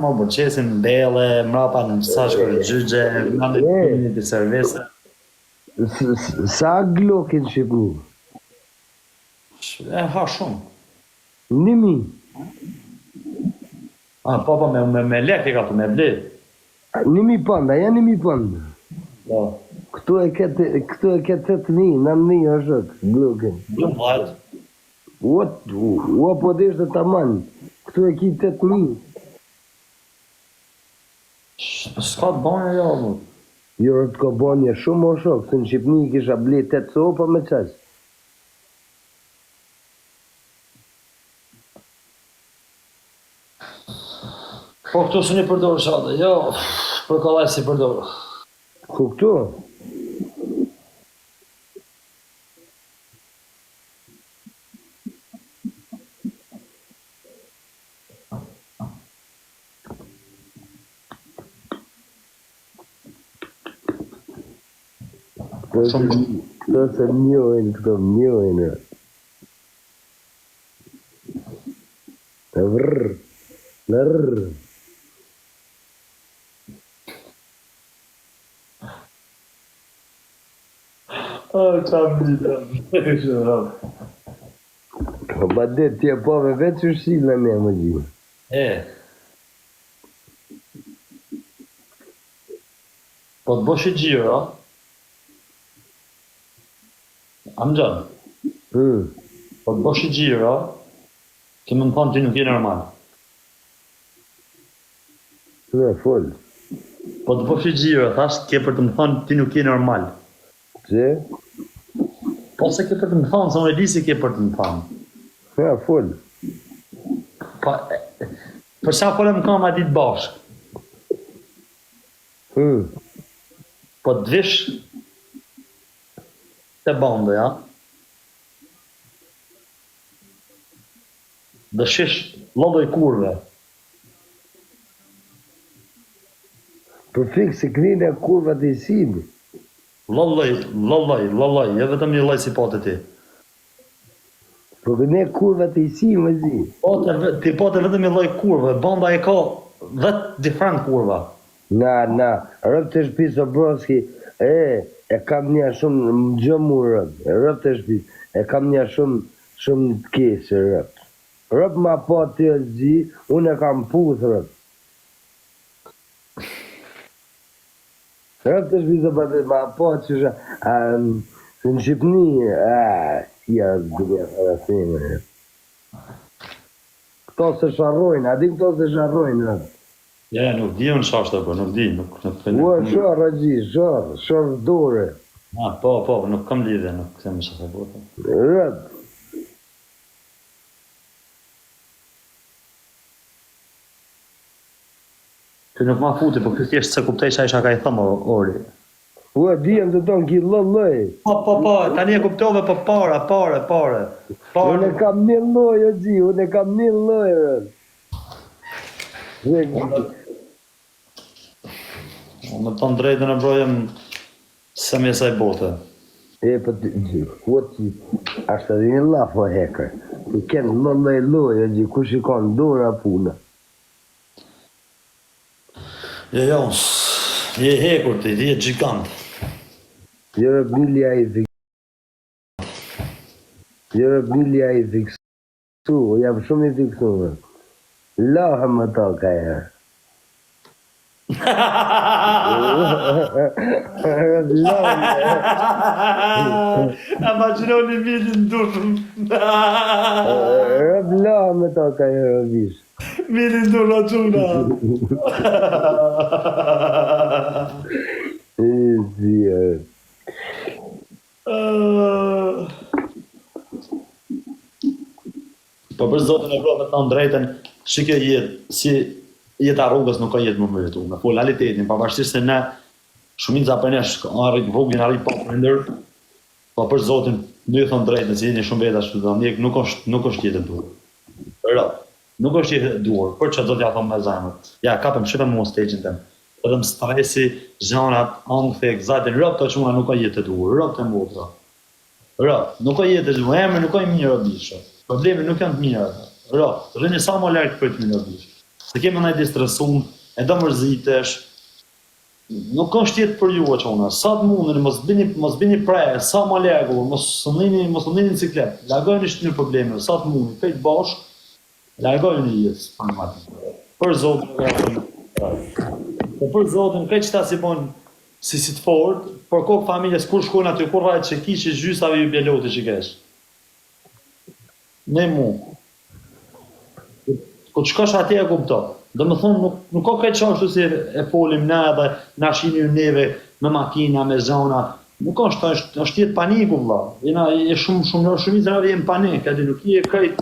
ma burqesin, bele, mrapa në sa shkërë gjyqe, në në të servise. Sa gloki në Shqipëni? Ha, shumë. 1.000. Po, me lek e ka të me ble. 1.000 panda, janë 1.000 panda. Po. Këtu e ketë 8.000, 9.000 është glokin. Shumë vajtë. Ua po deshte të manë, këtu e ki 8.000. S'ka të banja jo, mu. Jo, të ka banje shumë o shok, se në Shqipëni kisha ble 8 sopa me qas. Po, këtu së një përdorë shate, jo, për kalaj si përdorë. Ku këtu? Këto se mjojnë, këto mjojnë. Vrrr, vrrr. Qa mjë, Po ba dhe tje pove vetë që shqilë me më gjithë. Po të bosh i gjirë, a? Amgjan, po të bosh i gjirë, a? Kemë më thonë ti nuk je normal. Të full. Po të bosh i gjirë, thash ke për të më thonë ti nuk je normal. Që? Po se ke për të më thonë, se unë e di si ke për të më thonë. Ja, full. Po, për sa folëm kam a ditë bashkë. Po të vish të bandë, ja? Dhe shish lodoj kurve. Për fikë se kënine kurva të i sibi. Lallaj, e vetëm një laj si pote ti. Për këne kurva të i sibi, më zi. Ti pote vetëm një laj kurve, banda e ka vetë diferent kurva. Na, rëp të shpis o broski, e kam një shumë më gjëmu rëp të shpis, e kam një shumë të kesë rëp. Rëp ma po të jo zi, unë e kam puth rëp. Rëp të shpis o broski, ma po që shë, në Shqipëni, si a dhëve farasime rëp. Këto se sharrojnë, a di këto se sharrojnë rëp. Ja, nuk di unë shashtë të nuk di, nuk... Ua, sharë, agji, sharë dore. Po, nuk kam lidhe, nuk se më shashtë të bërë. Rëp. Ti nuk ma futi, po këtë jeshtë se kuptej që a isha ka i thëmë ori. Ua, dijem të tonë ki lëllëj. Po, tani e kuptove, po pare. Unë e kam një loj, agji, unë e kam një loj, rëp. Me të në drejtën e brojem se me saj bote. Po të gjithë, ashtë edhe një lafo hekër. Të kënë loj, agji, ku shikon dora puna. Jo, je hekur ti, je gjikant. Jërë bilja i fiksu, jam shumë i fiksu. Lahë më to ka e. Imagjinoni Milin dushëm. Rëbla me ta ka Eurovish. Milin durra çuna. Po për zotin e provë të drejtën, shike jetë, si jeta rrugës nuk ka jetë më mëritu, me fulalitetin, pavarësisht se ne shumica për nesh rrugën arrit pa prindër, po për zotin, në ju thonë drejtën, si jeni shumë veta shtu nuk është jetë e duhur. Nuk është jetë e duhur, për që do t'ja thonë me zemër. Ja, kapëm, shqipëm mu stage-in tem. Edhe më stresi, zhanat, angthe, egzatin, rëp të quna nuk ka jetë e duhur, rëp të mbutra. Rëp, nuk ka jetë e duhur, emri nuk ka i mirë bishë. Problemi nuk janë të mirë. Rëp, rrini sa më larkë për të mirë bishë. Se kemi në e distresun, e do mërzitesh, nuk është jetë për ju e qona. Sa të mundën, mos bini prejë, sa më larkë, mos në një ciklet. Largojnë ishtë një probleme, sa të mundën, fejtë bashkë, largojnë një jetë. Për zotin, për zotin, këtë qëta si pojnë si të fort, për kokë familjes, kur shkojnë aty, kur rajtë që kishë gjysave ju bjeloti që kesh. Ne mu. Kur shkosh atje e kupto. Dhe më thonë, nuk ka këtë qashtu si e folim ne dhe na shini ju neve me makina, me zona. Nuk është jetë paniku, vla. E shumit rave jem panik, edhe nuk i e krejt.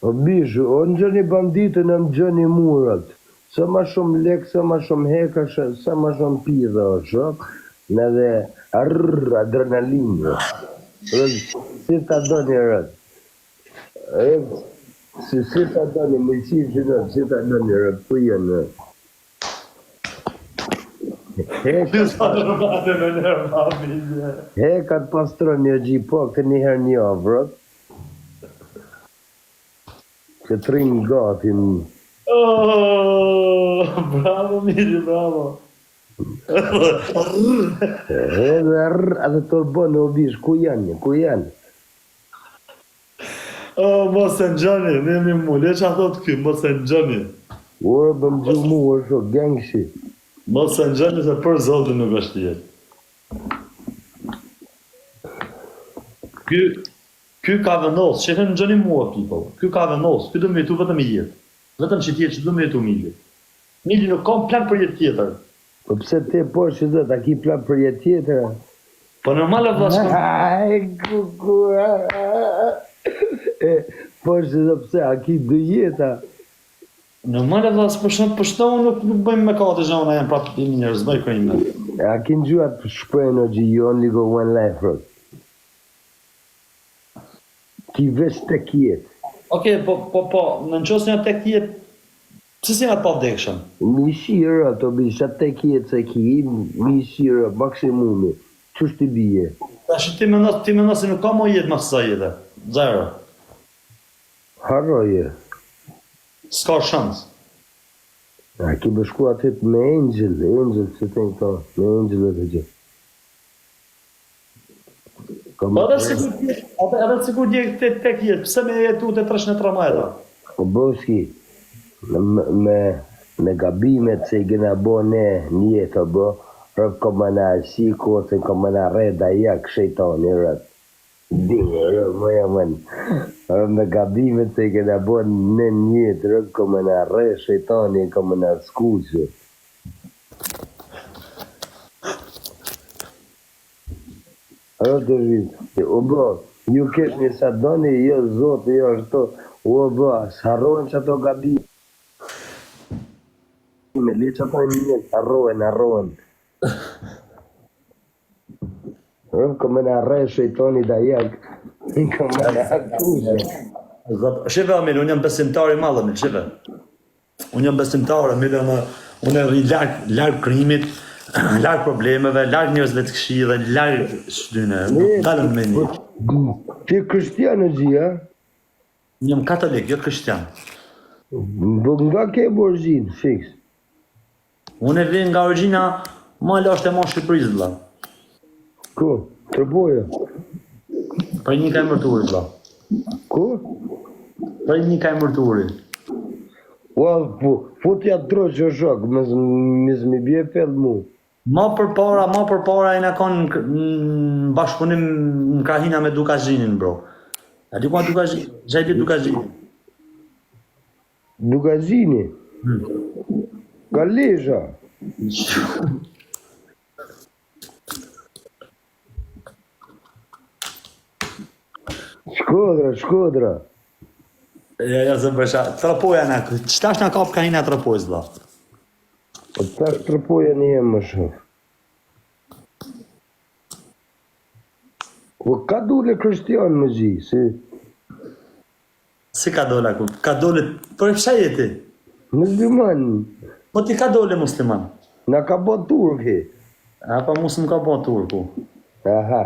O bishu, o në gjëni banditën e në gjëni murat. Sa ma shumë lek, sa ma shumë heka, sa ma shumë pidha o shok. Në dhe adrenalinë. Si ta do një rët. Si ta do një mëjqi që rët, si ta do një rët, ku jenë. Heka të pastron një gjipo, këtë njëherë një avrët. Që të rinë gatin. Bravo, Miri, bravo. Edhe të bënë o bish, ku janë? Mos e në gjani, ne mi mu, le që a thotë kjo, mos e në gjani. Orë bëm gjumu, orë shok, gengshi. Mos e në gjani se për zotin nuk është jetë. Ky ka vendos, që në gjani mua, people. Ky ka vendos, ky do me jetu vetëm i jetë. Vetëm që tjetë që do me jetu Mili. Mili nuk kam plan për jetë tjetër. Po pse te po që dhe ta ki plan për jetë tjetër? Po normal e vlashkëm. Aj, kuku, po që dhe pse, a ki dë jeta? Normal e vlashkëm, për shtonë nuk bëjmë me kate zhona, janë prapë të njërë, zbëj kërime. A ki në gjuat për shprejnë o që you only go one life, rot. Ki vesh të kjetë. Okej, po, në qësë një tek jetë, pëse si nga të pa vdekshëm? Mi shirë, të bisha tek jetë se ki, mi shirë, maksimumi, qështë të bije? Tash ti më nësi nuk ka mo jetë ma sësa jetë, zero. Harroje. S'ka shans. A ki bëshku atit me Angel, që të në këto, me Angel e të gjithë. Po edhe sigur dje tek jetë, pëse me jetu të 300 majta? Po boski, me gabimet se i gëna bo ne njetë, bo, rëp komana shiko, se komana reda jak shejtoni, rëp. Dime, rëp, më jamën. Rëp me gabimet se i gëna bo ne njetë, rëp komana re shejtoni, komana skuqë. Rëp të vitë, o bo, ju ketë një sa doni, jo zotë, jo shto, o bo, s'harrojnë që ato gabimet. Le që ato e njët, arrohen. Come në arre shëjtoni da jak, come në akushe. Shive, Amil, unë jam besimtar i madhe, Amil, shive. Unë jam besimtar, Amil, unë e rri larg krimit, larg problemeve, larg njerëzve të këshillë, larg shtyne, dalën me një. Ti krishtian e gjia? Unë jam katolik, jo krishtian. Nga ke borgjin, fix? Unë e vjen nga origjina ma lashtë e ma Shqipërisë, bla. Ku? Tërboja? Për një ka e mërturit, bla. Ku? Për një ka e mërturit. Futja troqë o shok, mis mi bje pell mu. Ma përpara e na kanë në bashkëpunim në Krahina me Dukazhinin, bro. A di ku Dukazhin? Gjajti Dukazhin. Dukazhini? Galesha? Shkodra. Ja, se bësha. Trapoja na, qëtash na kap Krahina trapojës, vlla. Po tash trapoja një e më shok. Po ka dule Kristian më gji, Si ka dole ku? Ka dole, për fsha jeti? musliman, Po ti ka dole musliman? na ka bo turki. A pa mus më ka bo turku. Aha.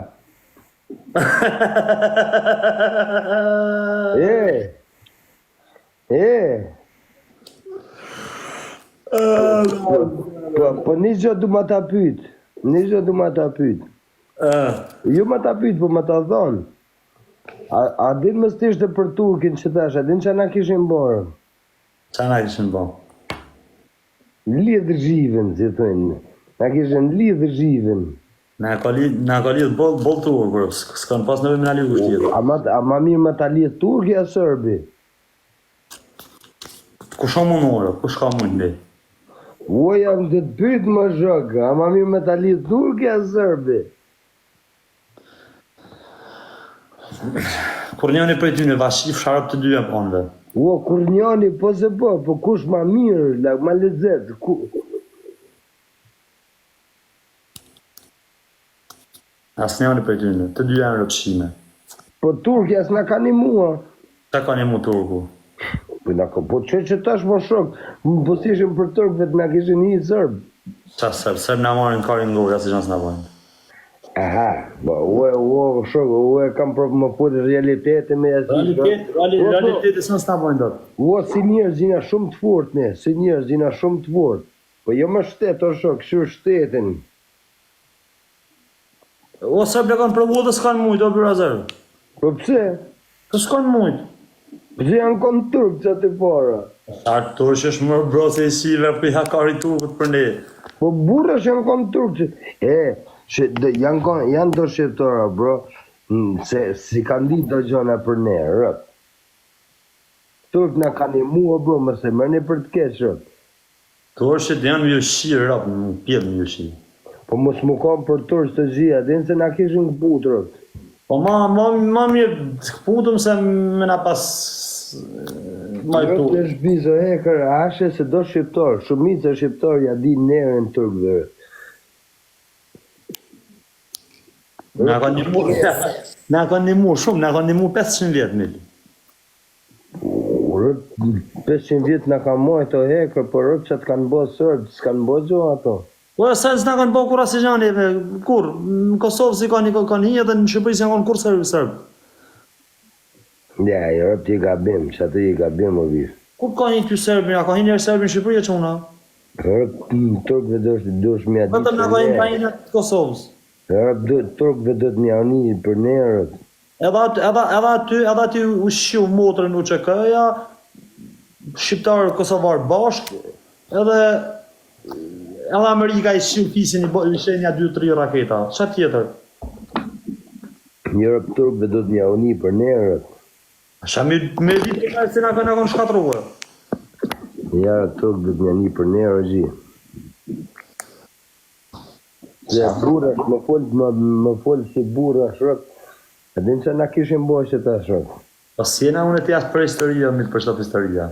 Po një gjë du ma ta pyt. Ju ma ta pyt, po ma ta thonë. A din më stishte për turkin që tash, a din që na kishin borë? Qa na kishin bo? Lidh zhivën, si thënë. Na kishin lidh zhivën. Na ka lidh bol turkur, s'kan pas nëve me na lidh kushtjetë. A ma mirë ma ta lidh turki a sërbi? Kush ka munore, kush ka mund O jam të të pyt më shok, a ma mirë ma ta lidh turki a sërbi? Kur njëni prej tyne vashif sharp të dyja ponve. O, kur njani, po se po kush ma mirë, ma lezet, As njëni prej tyne, të dyja në rëpshime. po turki as na ka një mua. Qa ka një mu turku? Po që tash më shok, po si ishim për turkëve të na kishin një sërbë. Qa sërb na marin karin ngurë, si qënë s'na bojnë. Aha, o shok, e kam për më folë realitetin me jasë. Realiteti s'na bojnë do të. O, si njerëz jina shumë të fort ne, Po jo më shtet, o shok, këshur shtetin. O sërb le kanë provu dhe s'kan mujt, o birazer. Po pse? Të s'kan mujt. Pse janë konë turk që atë para? Arë tursh është mërë bro se i shive për i hakari turkut për ne. Po burrash janë konë turk që... janë do shqiptara, bro, se si kanë ditë do gjona për ne, rët. Turk na kanë i mua, bro, mëse mërni për të keqë, rët. Turshit janë ju shirë, rap, në pjedhë ju shirë. Po mos më kam për tursh të gjia, din se na kishin këput, rët. Po ma mirë këputëm se me na pas ma i Rët turë. e shbizo hekër, ashe se do shqiptar, shumica shqiptar ja di nerën turkve, rët. Na kanë një mu shumë, na kanë një mu 500 vjetë mili. Rët, 500 vjetë na ka mojtë o hekër, por rët që të kanë bo sërbë, s'kanë bo gjo ato. Po e sënë s'na kanë bo kur asijani, kur, në Kosovë si kanë hi edhe në Shqipëri si kanë kur sërbë. Ja, rët i gabim, që atë i gabim o vishë. Kur ka hi ty sërbë, a ka hi njerë sërbë në Shqipëri e që una? Rët, turkve dush mja ditë Vetëm na ka hi në të Kosovës. Rët, turkve do të mja një për ne, rët. Edhe aty u shiu motrën u QK-ja, shqiptarë Kosovarë bashkë, edhe Amerika i shiu fisin i shenja 2-3 raketa. Qa tjetër? Një rët turkve do të mja një për ne, rët. Asha me ditë ka se na kanë shkatruar. Ja, rët turkve do të mja një për ne, rëgji. Se burrash, më folë si burrash, rët. E din që na kishin bo që ta shok. Po si jena unë e t'jas për historia, mi të përshtop historia.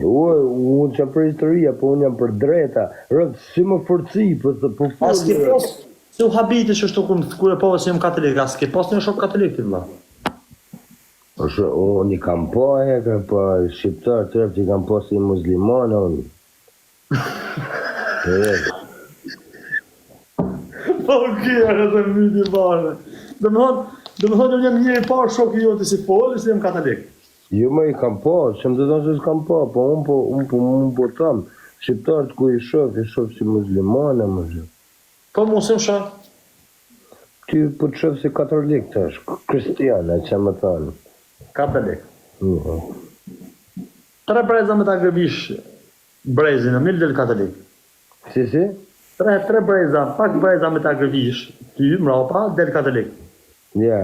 Unë që për historia, po unë jam për dreta. Rët, si më forci, po As ke pos, se u habiti që shtu kur e pove se jam katolik, as ke pos një shok katolik t'i vla. Unë i kam po hekër, po shqiptar tërp që i kam po si muslimon, unë. Po kjerë dhe midi bane. Dhe më thonë jam një i parë shok i joti si folë, si jam katolik. Jo më i kam po, që më të thonë se s'kam po, po unë po thamë, shqiptarët ku i shok si muslimane, më zhë. Po mu se më shë? Ty po të shok si katolik të është, kristiane, që më thanë. Katolik. Tre breza me ta gërbish Brezin, në milë del katolik. Si? Tre breza, pak breza me ta gërvish, ty, mrapa, del katolik. Ja.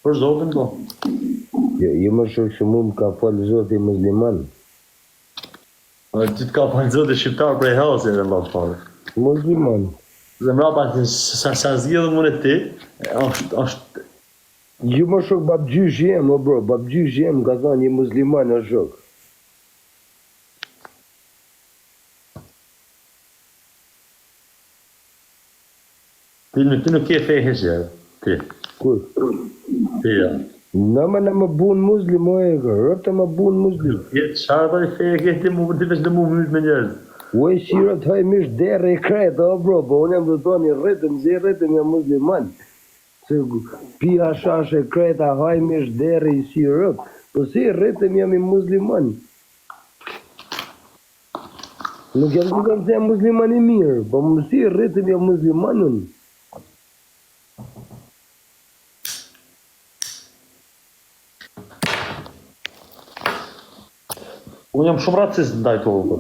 Për zotin, po. Jo më shumë që mund ka falë zoti musliman. Ti t'ka falë zotin shqiptar prej hausi edhe Allah të falë. Musliman. Dhe mrapa, sa zgjidhë mune ti, është... Jo më shumë babgjysh jem, o bro, babgjysh jem ka thonë një musliman o shok. Ti nuk ke fej heshe, ti. Kur? Ti, ja. Në më bun muslim, o e rëpë më bun muslim. Jetë qarë për i fej e ke ti veç në mu mysh me njerëz. O e shirët haj mish derë e kretë, o bro, po unë jam të thoni rritëm jam musliman. Se pia shashe kreta haj mish derë i shirët, po si rritëm jam i musliman. Nuk jam të kam se jam musliman i mirë, po si rritëm jam muslimanun. Unë jam shumë racist ndaj kohë.